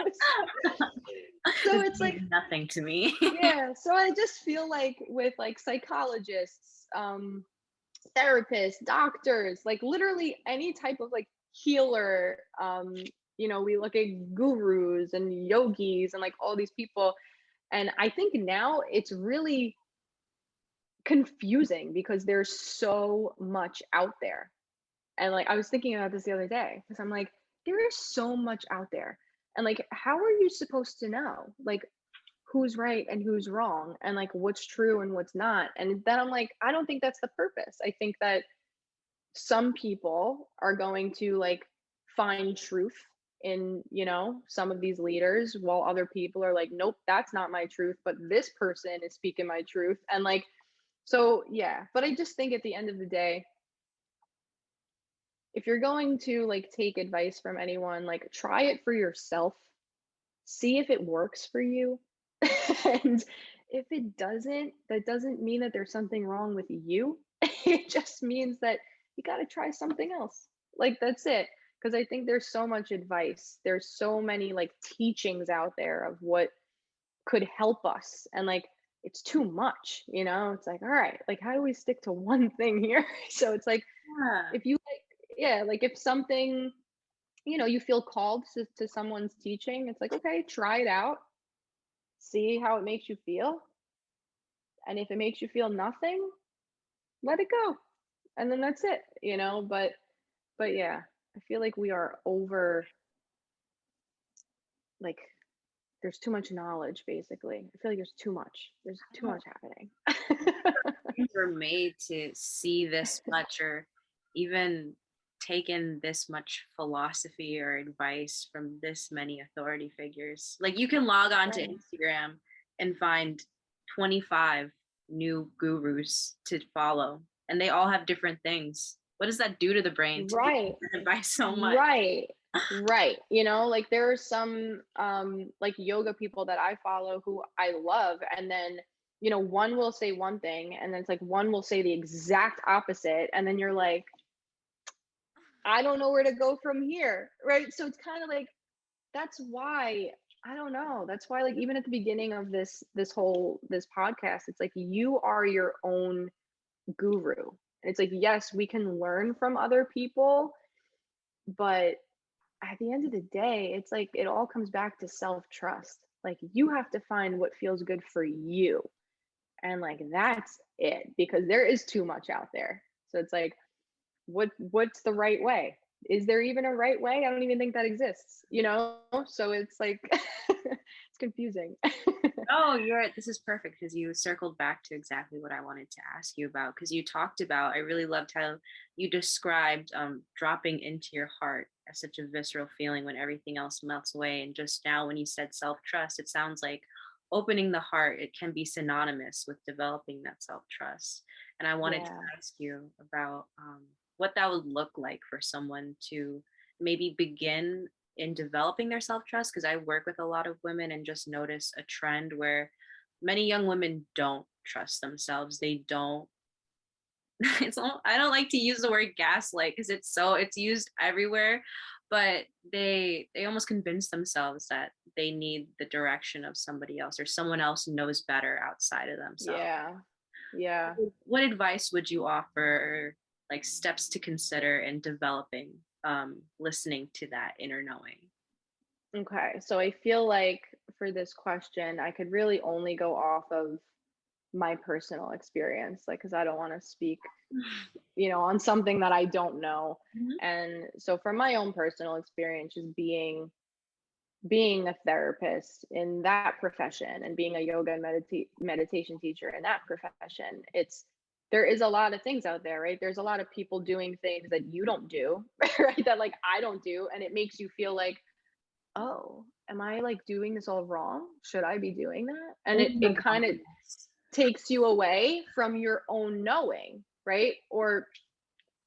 So This it's means like, nothing to me. yeah. So I just feel like with like psychologists, therapists, doctors, like literally any type of like healer, we look at gurus and yogis and like all these people. And I think now it's really confusing because there's so much out there. And like I was thinking about this the other day because I'm like, there is so much out there. And like, how are you supposed to know? Like, who's right and who's wrong, and like what's true and what's not? And then I'm like, I don't think that's the purpose. I think that some people are going to like find truth in, some of these leaders, while other people are like, nope, that's not my truth, but this person is speaking my truth. And like, so yeah, but I just think at the end of the day, if you're going to like take advice from anyone, like try it for yourself, see if it works for you. And if it doesn't, that doesn't mean that there's something wrong with you. It just means that you got to try something else. Like, that's it. Because I think there's so much advice. There's so many like teachings out there of what could help us. And like, it's too much, It's like, all right, like, how do we stick to one thing here? So it's like, Yeah. if you like, yeah, like if something, you feel called to someone's teaching, it's like, okay, try it out, see how it makes you feel. And if it makes you feel nothing, let it go. And then that's it, but yeah, I feel like we are over, like, there's too much knowledge, basically. I feel like there's too much happening. Things were made to see this much or even taken this much philosophy or advice from this many authority figures. Like you can log on to Right. Instagram and find 25 new gurus to follow, and they all have different things. What does that do to the brain to be Right. taken by so much? Right. Right. Like there are some like yoga people that I follow who I love, and then one will say one thing, and then it's like one will say the exact opposite, and then you're like, I don't know where to go from here, right? So it's kind of like, that's why I don't know. That's why, like, even at the beginning of this whole this podcast, it's like you are your own guru. And it's like, yes, we can learn from other people, but at the end of the day, it's like it all comes back to self-trust. Like you have to find what feels good for you. And like that's it, because there is too much out there. So it's like, what's the right way? Is there even a right way? I don't even think that exists, you know? So it's like it's confusing. Oh, this is perfect because you circled back to exactly what I wanted to ask you about. Because you talked about, I really loved how you described dropping into your heart as such a visceral feeling when everything else melts away. And just now, when you said self trust, it sounds like opening the heart, it can be synonymous with developing that self trust. And I wanted to Yeah. ask you about what that would look like for someone to maybe begin in developing their self-trust, because I work with a lot of women and just notice a trend where many young women don't trust themselves. They don't I don't like to use the word gaslight because it's used everywhere, but they almost convince themselves that they need the direction of somebody else or someone else knows better outside of themselves. Yeah. Yeah. What advice would you offer, or like steps to consider in developing listening to that inner knowing? Okay. So I feel like for this question, I could really only go off of my personal experience, like, because I don't want to speak, on something that I don't know. Mhm. And so from my own personal experience, just being a therapist in that profession and being a yoga and meditation teacher in that profession, there is a lot of things out there, right? There's a lot of people doing things that you don't do, right? That like I don't do. And it makes you feel like, oh, am I like doing this all wrong? Should I be doing that? And Oh my it kind of goodness. takes you away from your own knowing, right? Or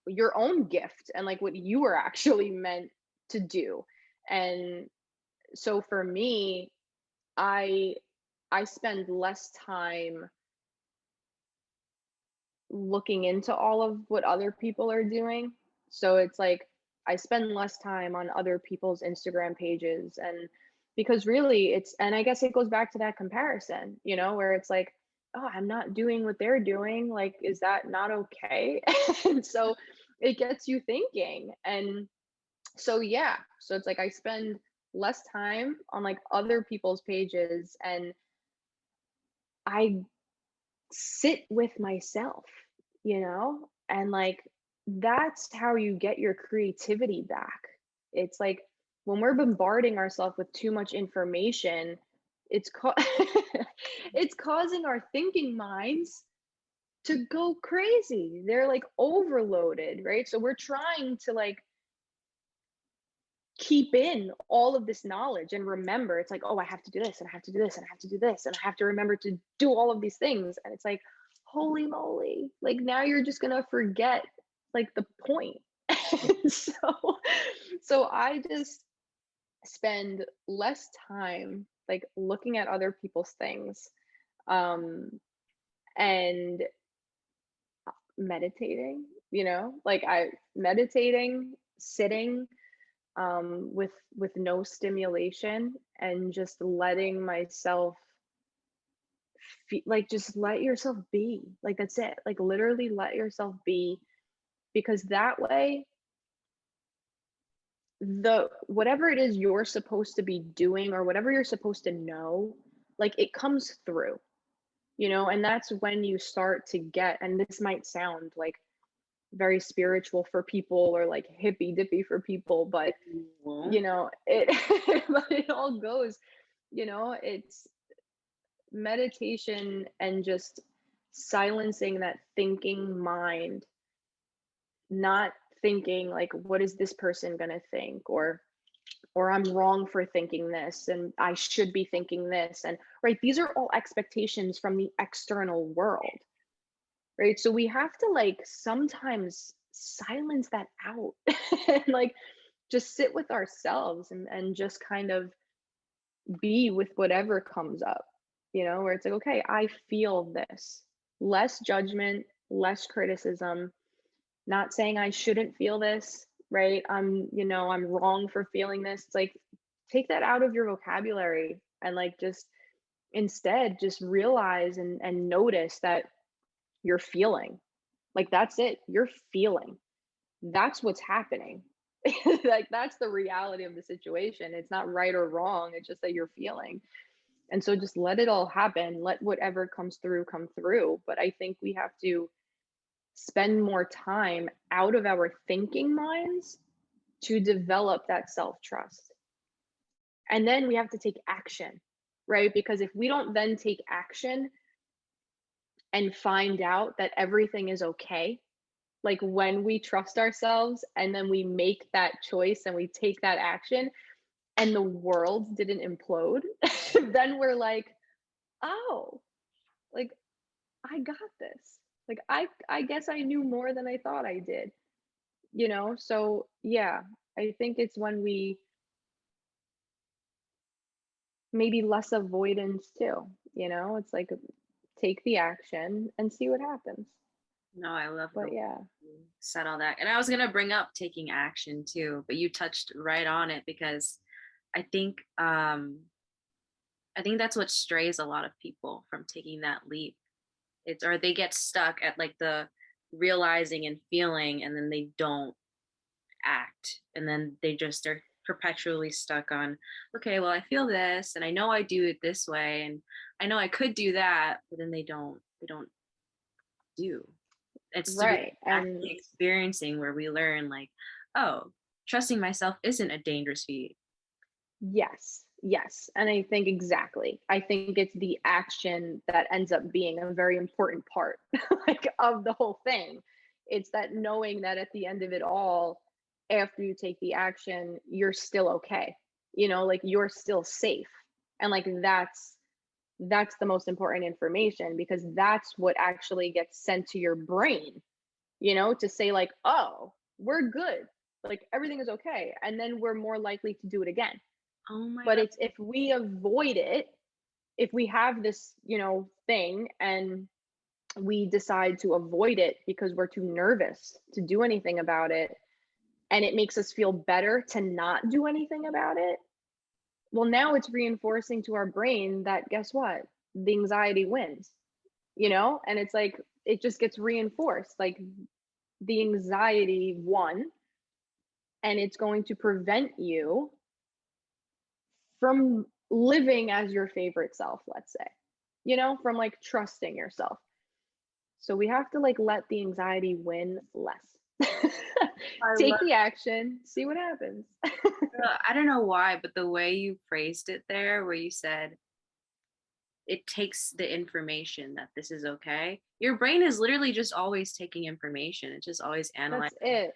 your own gift and like what you were actually meant to do. And so for me, I I spend less time looking into all of what other people are doing. So it's like I spend less time on other people's Instagram pages, and because really and I guess it goes back to that comparison, where it's like, oh, I'm not doing what they're doing. Like, is that not okay? And so it gets you thinking. And so yeah, so it's like I spend less time on like other people's pages, and I sit with myself, and like that's how you get your creativity back. It's like when we're bombarding ourselves with too much information, it's causing our thinking minds to go crazy. They're like overloaded, right? So we're trying to like keep in all of this knowledge and remember. It's like, oh, I have to do this and I have to do this and I have to do this and I have to remember to do all of these things. And it's like, holy moly, like now you're just gonna forget like the point. so so I just spend less time like looking at other people's things, um and meditating, like I meditating, sitting with no stimulation, and just letting myself like just let yourself be, like that's it, like literally let yourself be, because that way the whatever it is you're supposed to be doing or whatever you're supposed to know, like it comes through, and that's when you start to get, and this might sound like very spiritual for people or like hippy dippy for people, but it but it all goes, it's meditation and just silencing that thinking mind, not thinking like what is this person going to think, or I'm wrong for thinking this and I should be thinking this, and right, these are all expectations from the external world, right? So we have to like sometimes silence that out and like just sit with ourselves, and just kind of be with whatever comes up, where it's like, okay, I feel this. Less judgment, less criticism, not saying I shouldn't feel this, right? I'm wrong for feeling this. It's like, take that out of your vocabulary and like just instead just realize and notice that you're feeling. Like that's it. You're feeling. That's what's happening. Like that's the reality of the situation. It's not right or wrong. It's just that you're feeling. And so just let it all happen. Let whatever comes through come through. But I think we have to spend more time out of our thinking minds to develop that self-trust. And then we have to take action, right? Because if we don't then take action and find out that everything is okay, like when we trust ourselves and then we make that choice and we take that action and the world didn't implode, then we're like, oh, like I got this. Like I guess I knew more than I thought I did, you know? So yeah, I think it's when we maybe less avoidance too, you know? It's like take the action and see what happens. No, I love the But way yeah. you said all that. And I was going to bring up taking action too, but you touched right on it because I think I think that's what strays a lot of people from taking that leap. It's or they get stuck at like the realizing and feeling and then they don't act and then they just are perpetually stuck on, okay, well, I feel this and I know I do it this way and I know I could do that, but then they don't do. It's through Right. And actually experiencing where we learn like, oh, trusting myself isn't a dangerous feat. yes, yes. And I think exactly. I think it's the action that ends up being a very important part like of the whole thing. It's that knowing that at the end of it all, after you take the action, you're still okay. You know, like you're still safe. And like that's the most important information because that's what actually gets sent to your brain, you know, to say like, "Oh, we're good. Like everything is okay." And then we're more likely to do it again. Oh my But God. it's if we avoid it, if we have this, you know, thing and we decide to avoid it because we're too nervous to do anything about it and it makes us feel better to not do anything about it, well, now it's reinforcing to our brain that guess what? The anxiety wins, you know? And it's like it just gets reinforced. Like the anxiety won and it's going to prevent you from living as your favorite self, let's say, you know, from like trusting yourself. So we have to like let the anxiety win less. I Take love the action, see what happens. I don't know why, but the way you phrased it there, where you said it takes the information that this is okay. Your brain is literally just always taking information. It's just always That's analyzing. it.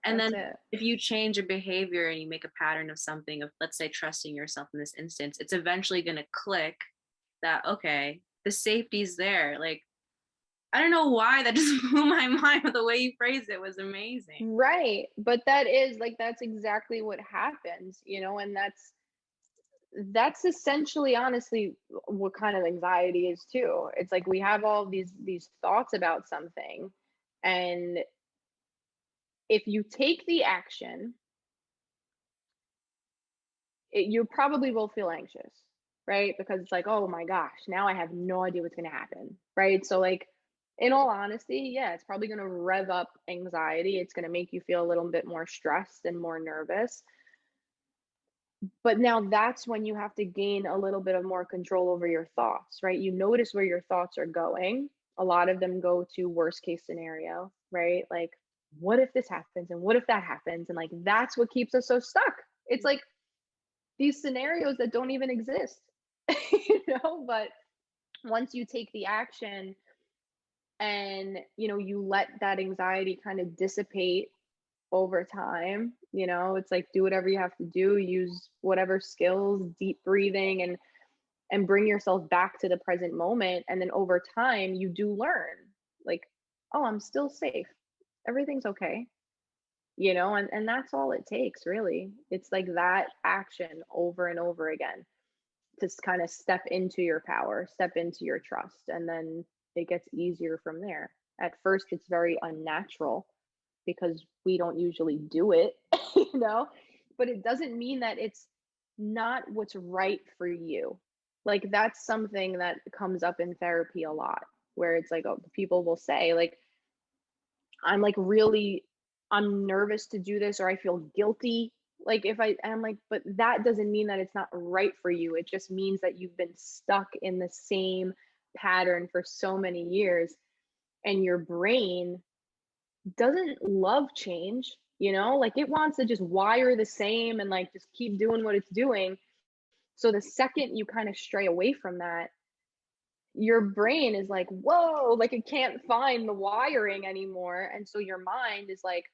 And That's then it. if you change a behavior and you make a pattern of something, of let's say trusting yourself in this instance, it's eventually going to click that, okay, the safety's there. Like, I don't know why that just blew my mind, but the way you phrased it was amazing. Right. But that is like that's exactly what happens, you know, and that's essentially honestly what kind of anxiety is too. It's like we have all these thoughts about something and if you take the action, you probably will feel anxious, right? Because it's like, oh my gosh, now I have no idea what's going to happen, right? So, like, in all honesty, yeah, it's probably going to rev up anxiety. It's going to make you feel a little bit more stressed and more nervous. But now that's when you have to gain a little bit of more control over your thoughts, right? You notice where your thoughts are going. A lot of them go to worst case scenario, right? Like, what if this happens? And what if that happens? And like, that's what keeps us so stuck. It's like, these scenarios that don't even exist, you know, but once you take the action and you know you let that anxiety kind of dissipate over time, you know, it's like do whatever you have to do, use whatever skills, deep breathing and bring yourself back to the present moment, and then over time you do learn like, oh, I'm still safe, everything's okay, you know, and that's all it takes really. It's like that action over and over again to kind of step into your power, step into your trust, and then it gets easier from there. At first, it's very unnatural because we don't usually do it, you know, but it doesn't mean that it's not what's right for you. Like that's something that comes up in therapy a lot, where it's like, oh, people will say like, I'm like really, I'm nervous to do this, or I feel guilty. Like if I, and I'm like, but that doesn't mean that it's not right for you. It just means that you've been stuck in the same pattern for so many years, and your brain doesn't love change, like it wants to just wire the same and like just keep doing what it's doing. So the second you kind of stray away from that, your brain is like, whoa, like it can't find the wiring anymore. And so your mind is like,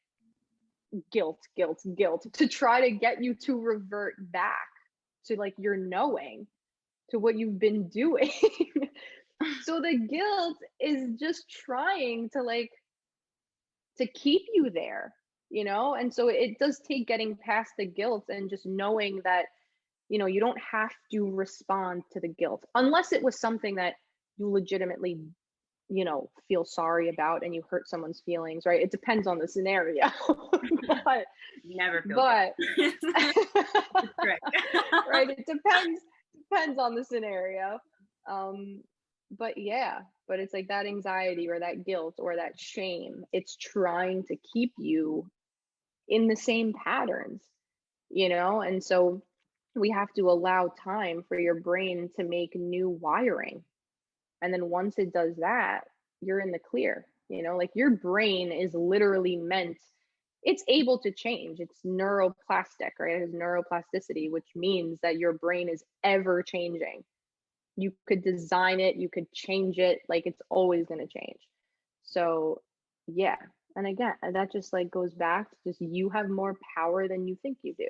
guilt, guilt, guilt to try to get you to revert back to like your knowing, to what you've been doing. So the guilt is just trying to like to keep you there, and so it does take getting past the guilt and just knowing that you don't have to respond to the guilt unless it was something that you legitimately feel sorry about and you hurt someone's feelings, right? It depends on the scenario. but Never feel but good. Correct. right, it depends on the scenario. um but yeah, but it's like that anxiety or that guilt or that shame, it's trying to keep you in the same patterns, and so we have to allow time for your brain to make new wiring. And then once it does that, you're in the clear. Like your brain is literally meant, it's able to change. It's neuroplastic, right? It has neuroplasticity, which means that your brain is ever changing. You could design it, you could change it, like it's always going to change. So, yeah. And again, that just like goes back to just you have more power than you think you do.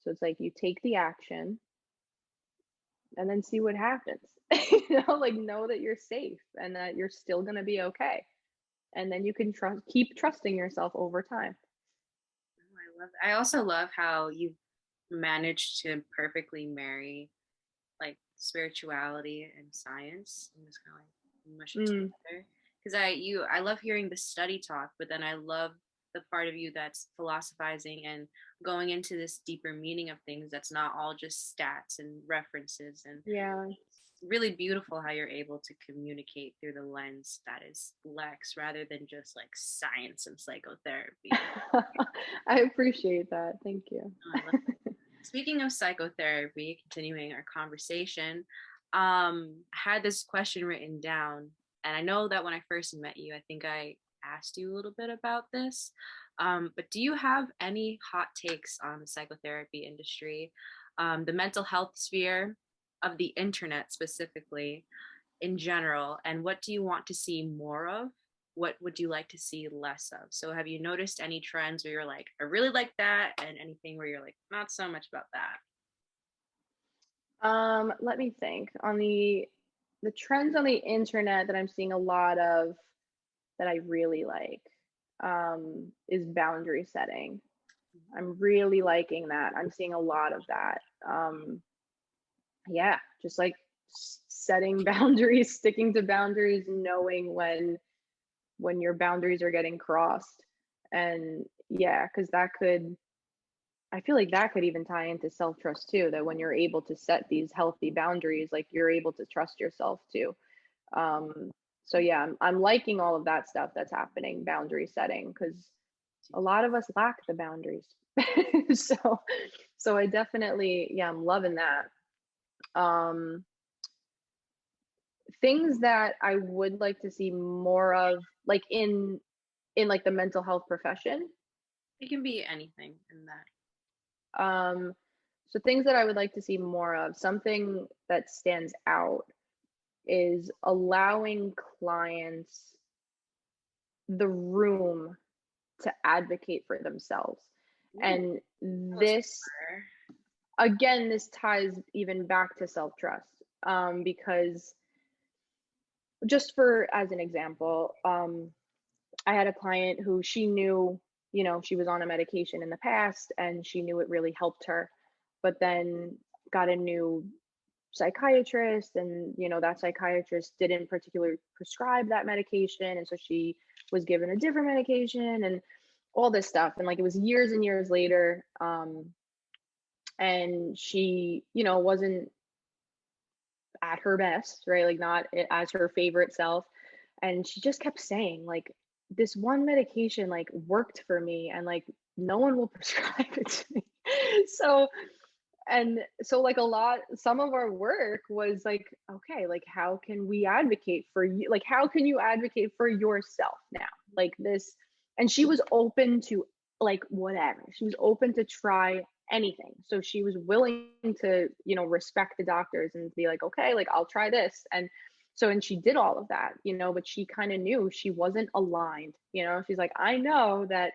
So it's like you take the action and then see what happens. Like know that you're safe and that you're still going to be okay. And then you can keep trusting yourself over time. I love it. I also love how you've managed to perfectly marry like spirituality and science and just kind of like mush it Mm, together. Because I love hearing the study talk, but then I love the part of you that's philosophizing and going into this deeper meaning of things that's not all just stats and references. And yeah. it's really beautiful how you're able to communicate through the lens that is Lex rather than just like science and psychotherapy. I appreciate that. Thank you. Oh, I love it. Speaking of psychotherapy, continuing our conversation, I had this question written down, and I know that when I first met you, I think I asked you a little bit about this. But do you have any hot takes on the psychotherapy industry, the mental health sphere of the internet specifically, in general, and what do you want to see more of? What would you like to see less of? So have you noticed any trends where you're like, I really like that, and anything where you're like, not so much about that? Let me think. On the trends on the internet that I'm seeing a lot of that I really like, is boundary setting. I'm really liking that. I'm seeing a lot of that. Yeah, just like setting boundaries, sticking to boundaries, knowing when your boundaries are getting crossed. And yeah, because that could, I feel like that could even tie into self trust too. That when you're able to set these healthy boundaries, like you're able to trust yourself too. Um, so yeah, I'm liking all of that stuff that's happening, boundary setting, because a lot of us lack the boundaries. so so I definitely, yeah, I'm loving that. Um, things that I would like to see more of, like in like the mental health profession. It can be anything in that. Um, so things that I would like to see more of, something that stands out is allowing clients the room to advocate for themselves. Ooh, And tell us this, more. again, this ties even back to self trust, because just for as an example, I had a client who she knew, she was on a medication in the past and she knew it really helped her, but then got a new psychiatrist, and that psychiatrist didn't particularly prescribe that medication, and so she was given a different medication and all this stuff. And like it was years and years later, and she, wasn't at her best, right? Like not as her favorite self. And she just kept saying, like, this one medication like worked for me, and like no one will prescribe it to me. So, and so like some of our work was like, okay, like how can we advocate for you? Like, how can you advocate for yourself now? Like this, and she was open to like whatever. She was open to try anything. So she was willing to, respect the doctors and be like, okay, like I'll try this. And so, and she did all of that, but she kind of knew she wasn't aligned. She's like, I know that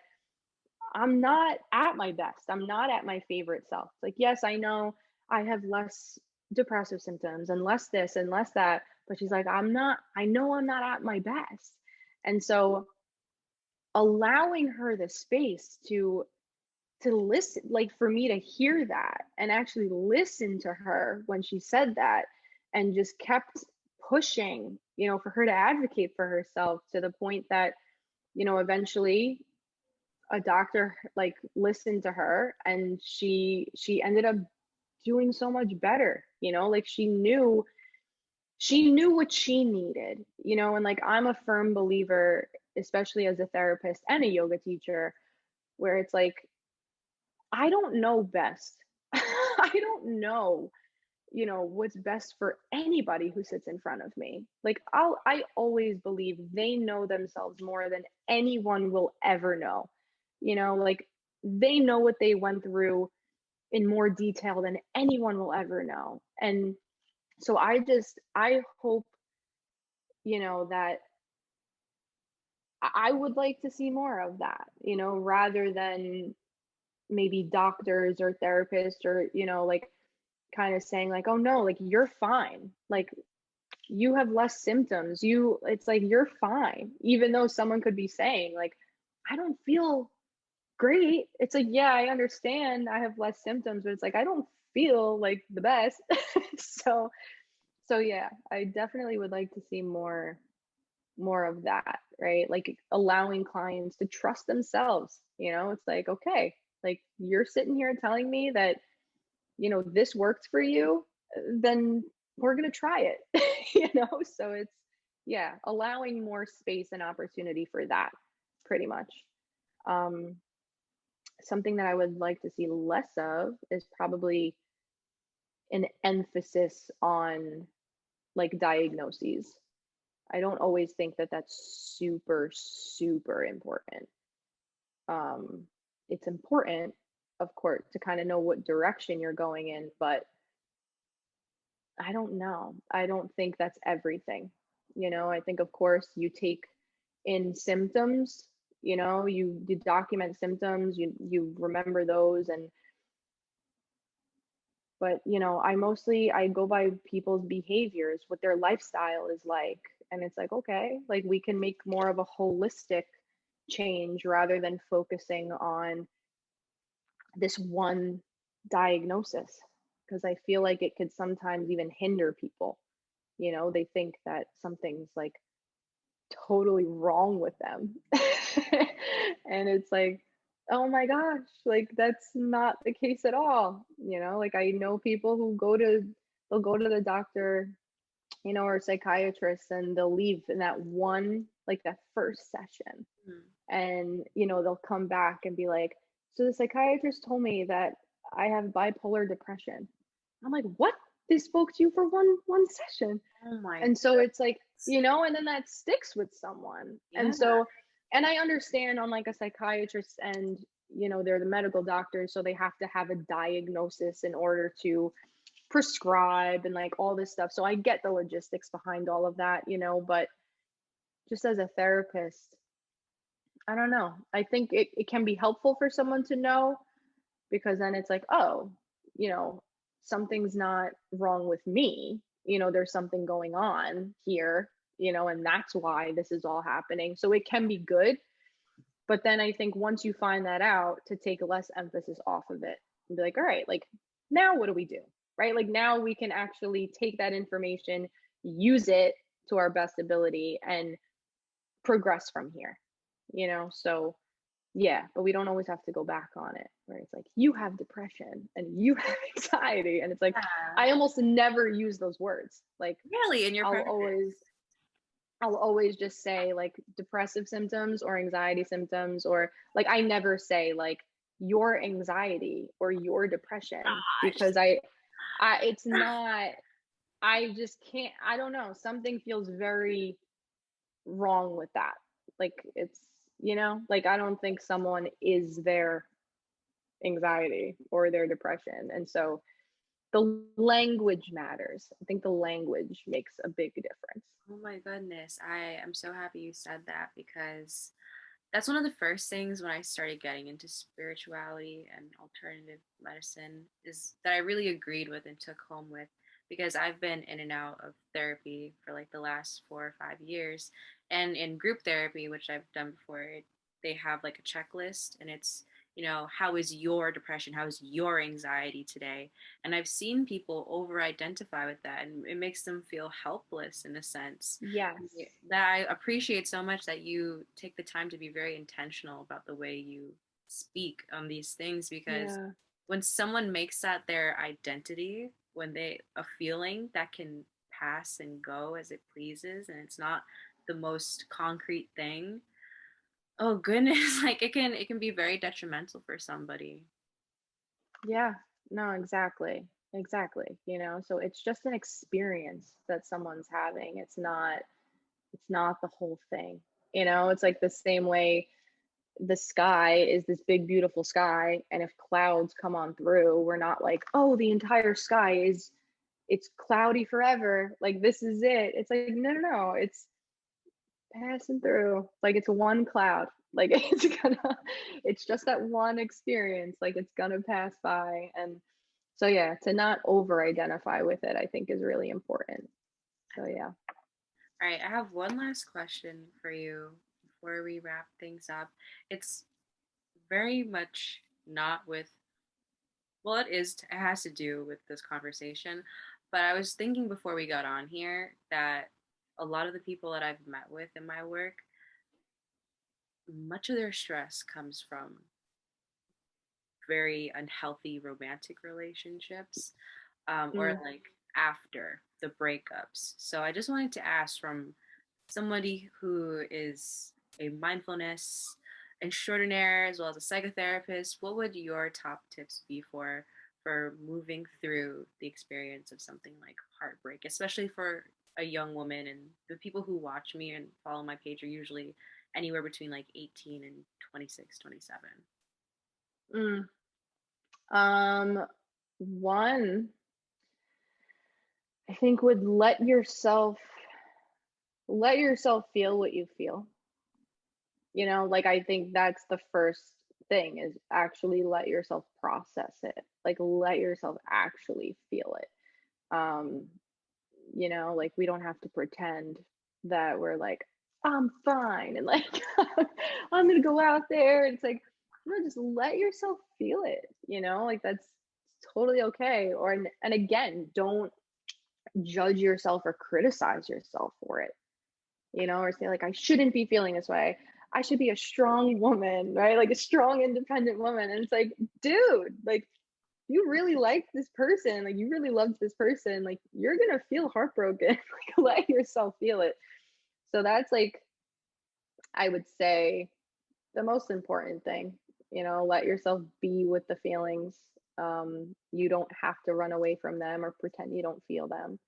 I'm not at my best. I'm not at my favorite self. Like, yes, I know I have less depressive symptoms and less this and less that, but she's like, I know I'm not at my best. And so allowing her the space to listen, like for me to hear that and actually listen to her when she said that, and just kept pushing, for her to advocate for herself, to the point that, eventually a doctor like listened to her, and she ended up doing so much better, like she knew what she needed, and like I'm a firm believer, especially as a therapist and a yoga teacher, where it's like I don't know best. I don't know, what's best for anybody who sits in front of me. Like I always believe they know themselves more than anyone will ever know. Like they know what they went through in more detail than anyone will ever know. And so I hope, that I would like to see more of that, rather than maybe doctors or therapists or, like kind of saying like, oh no, like you're fine. Like you have less symptoms. It's like you're fine. Even though someone could be saying like, I don't feel great. It's like, yeah, I understand I have less symptoms, but it's like I don't feel like the best. so yeah, I definitely would like to see more of that, right? Like allowing clients to trust themselves. It's like, okay, like you're sitting here telling me that, this works for you, then we're going to try it. So it's, yeah, allowing more space and opportunity for that, pretty much. um Something that I would like to see less of is probably an emphasis on like diagnoses. I don't always think that that's super, super important. Um, it's important, of course, to kind of know what direction you're going in, but I don't know. I don't think that's everything. I think, of course, you take in symptoms, you document symptoms, you remember those, and but I go by people's behaviors, what their lifestyle is like, and it's like, okay, like we can make more of a holistic change rather than focusing on this one diagnosis, because I feel like it could sometimes even hinder people. They think that something's like totally wrong with them. And it's like, oh my gosh, like that's not the case at all. Like I know people who they'll go to the doctor, or psychiatrist, and they'll leave in that first session. Mm. And, they'll come back and be like, so the psychiatrist told me that I have bipolar depression. I'm like, what? They spoke to you for one session. Oh my And so it's like, goodness. and then that sticks with someone. Yeah. And so, and I understand on like a psychiatrist and, they're the medical doctors, so they have to have a diagnosis in order to prescribe and like all this stuff. So I get the logistics behind all of that, but just as a therapist, I don't know. I think it can be helpful for someone to know, because then it's like, oh, you know, something's not wrong with me. There's something going on here, and that's why this is all happening. So it can be good. But then I think once you find that out, to take less emphasis off of it and be like, all right, like now what do we do? Right? Like now we can actually take that information, use it to our best ability, and progress from here. So Yeah, but we don't always have to go back on it, where it's like, you have depression and you have anxiety. And it's like, Yeah. I almost never use those words. Like, Really, in your I'll practice? always, I'll always just say like depressive symptoms or anxiety symptoms, or like, I never say like your anxiety or your depression, Gosh. because it's not, I just can't, I don't know, something feels very wrong with that. Like, it's, like, I don't think someone is their anxiety or their depression. And so the language matters. I think the language makes a big difference. Oh my goodness. I am so happy you said that because that's one of the first things when I started getting into spirituality and alternative medicine is that I really agreed with and took home with because I've been in and out of therapy for like the last 4 or 5 years. And in group therapy, which I've done before, they have like a checklist and it's, how is your depression? How is your anxiety today? And I've seen people over identify with that and it makes them feel helpless in a sense. Yes. That I appreciate so much that you take the time to be very intentional about the way you speak on these things because Yeah. when someone makes that their identity, when they a feeling that can pass and go as it pleases and it's not the most concrete thing, oh goodness, like it can be very detrimental for somebody. Yeah. No, exactly. Exactly. So it's just an experience that someone's having. It's not the whole thing. It's like the same way the sky is this big beautiful sky, and if clouds come on through, we're not like, oh, the entire sky is, it's cloudy forever, like this is it. It's like, no, no, no, it's passing through, like it's one cloud, like it's just that one experience, like it's gonna pass by. And so yeah, to not over identify with it, I think, is really important. So yeah. All right, I have one last question for you before we wrap things up. It's very much not with, well, it has to do with this conversation, but I was thinking before we got on here that a lot of the people that I've met with in my work, much of their stress comes from very unhealthy romantic relationships, or Mm. like after the breakups. So I just wanted to ask from somebody who is a mindfulness extraordinaire as well as a psychotherapist, what would your top tips be for moving through the experience of something like heartbreak, especially for a young woman? And the people who watch me and follow my page are usually anywhere between like 18 and 26, 27. Mm. One, I think, would let yourself feel what you feel. Like, I think that's the first thing, is actually let yourself process it. Like, let yourself actually feel it. Um, like, we don't have to pretend that we're like, I'm fine, and like, I'm gonna go out there. It's like, no, just let yourself feel it, like, that's totally okay. And again, don't judge yourself or criticize yourself for it, or say like, I shouldn't be feeling this way. I should be a strong woman, right? Like a strong, independent woman. And it's like, dude, like, you really like this person, like you really loved this person, like you're gonna feel heartbroken. Like, let yourself feel it. So that's like, I would say, the most important thing. Let yourself be with the feelings. You don't have to run away from them or pretend you don't feel them.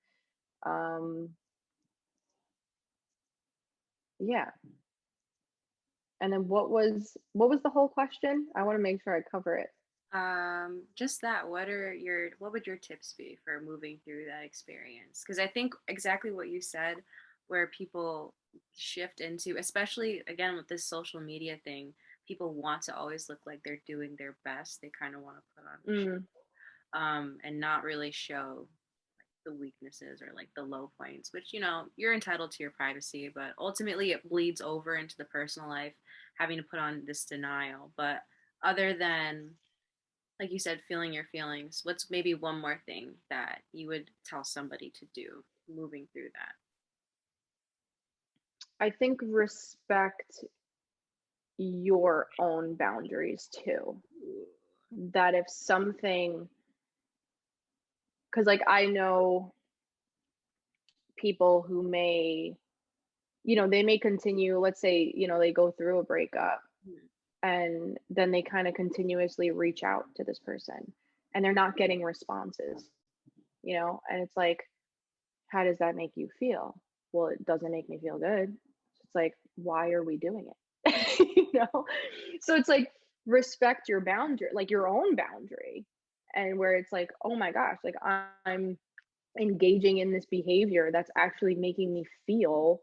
um yeah. And then what was the whole question? I want to make sure I cover it. Just that. What would your tips be for moving through that experience? Because I think exactly what you said, where people shift into, especially again with this social media thing, people want to always look like they're doing their best. They kind of want to put on a Mm, show, and not really show the weaknesses or like the low points, which you're entitled to your privacy, but ultimately it bleeds over into the personal life, having to put on this denial. But other than, like you said, feeling your feelings, what's maybe one more thing that you would tell somebody to do moving through that? I think respect your own boundaries too. That if something, because like I know people who may, they may continue, let's say, they go through a breakup Mhm. and then they kind of continuously reach out to this person and they're not getting responses, and it's like, how does that make you feel? Well, it doesn't make me feel good. It's like, why are we doing it? So it's like, respect your boundary, like your own boundary, and where it's like, oh my gosh, like I'm engaging in this behavior that's actually making me feel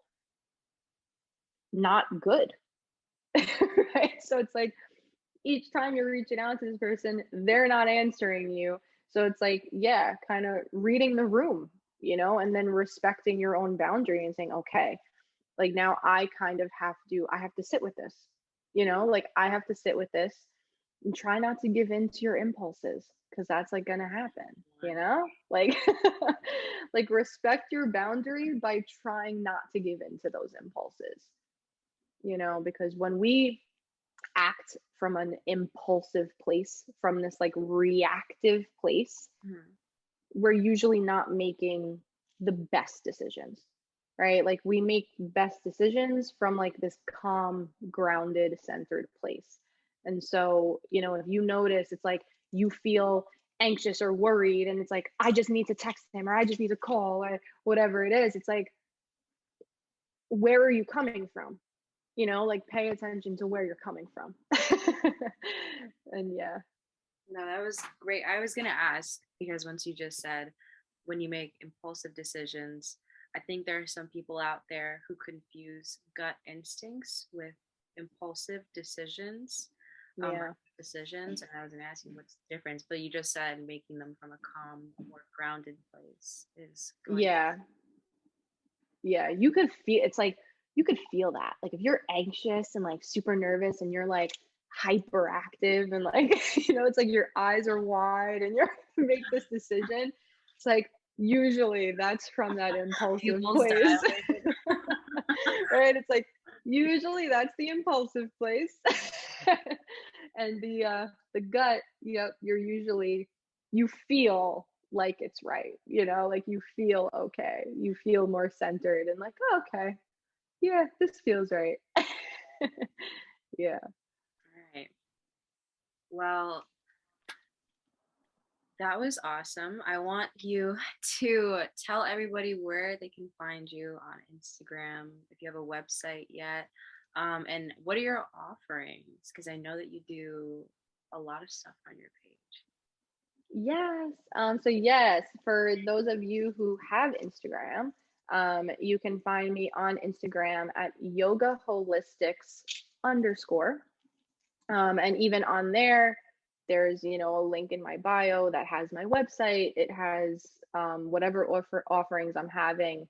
not good. Right? So it's like, each time you're reaching out to this person, they're not answering you. So it's like, yeah, kind of reading the room, and then respecting your own boundary and saying, okay, like now I have to sit with this, like I have to sit with this and try not to give in to your impulses, because that's like gonna happen, like like respect your boundary by trying not to give in to those impulses, because when we act from an impulsive place, from this like reactive place, Mhm. we're usually not making the best decisions, right? Like we make best decisions from like this calm, grounded, centered place. And so, if you notice, it's like you feel anxious or worried, and it's like, I just need to text him or I just need to call or whatever it is. It's like, where are you coming from? Like pay attention to where you're coming from. And yeah. No, that was great. I was gonna ask because once you just said when you make impulsive decisions, I think there are some people out there who confuse gut instincts with impulsive decisions, or Yeah. decisions. And I was gonna ask you what's the difference, but you just said making them from a calm, more grounded place is going. Yeah. Yeah, you could feel, it's like you could feel that. Like if you're anxious and like super nervous and you're like hyperactive and like, it's like your eyes are wide and you're make this decision. It's like usually that's from that impulsive Pupils place. dilated. Right? It's like usually that's the impulsive place. And the gut, yep, you feel like it's right, like you feel okay. You feel more centered and like, oh, okay. Yeah, this feels right. Yeah. All right. Well, that was awesome. I want you to tell everybody where they can find you on Instagram, if you have a website yet, and what are your offerings? Because I know that you do a lot of stuff on your page. Yes. So yes, for those of you who have Instagram, you can find me on Instagram at yoga holistics underscore. And even on there, there's, a link in my bio that has my website. It has whatever offerings I'm having.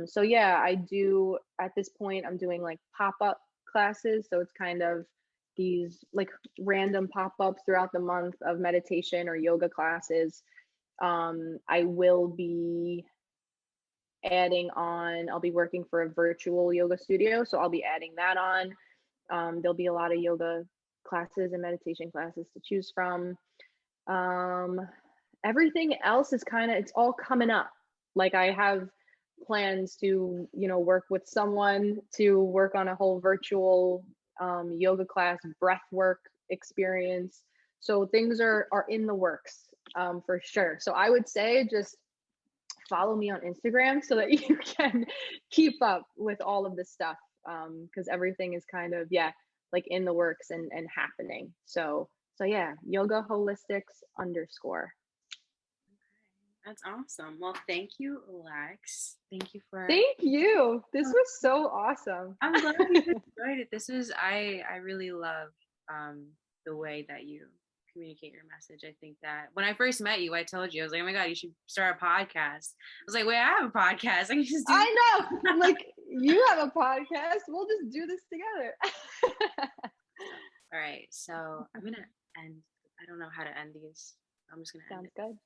So yeah, I do, at this point, I'm doing like pop-up classes. So it's kind of these like random pop-ups throughout the month of meditation or yoga classes. I will be I'll be working for a virtual yoga studio. So I'll be adding that on. There'll be a lot of yoga classes and meditation classes to choose from. Um, Everything else is it's all coming up. Like I have plans to, work with someone to work on a whole virtual yoga class, breath work experience. So things are in the works, for sure. So I would say just follow me on Instagram so that you can keep up with all of this stuff, because everything is kind of, yeah, like in the works and happening. So yeah, yoga holistics underscore. That's awesome. Well, thank you, Lex. Thank you for. Thank you. This was so awesome. I'm glad you enjoyed it. This was I really love the way that you communicate your message. I think that when I first met you, I told you, I was like, oh my God, you should start a podcast. I was like, wait, I have a podcast. I can just do I know. I'm like, you have a podcast. We'll just do this together. All right. So I'm gonna end. I don't know how to end these. I'm just gonna end Sounds it. good.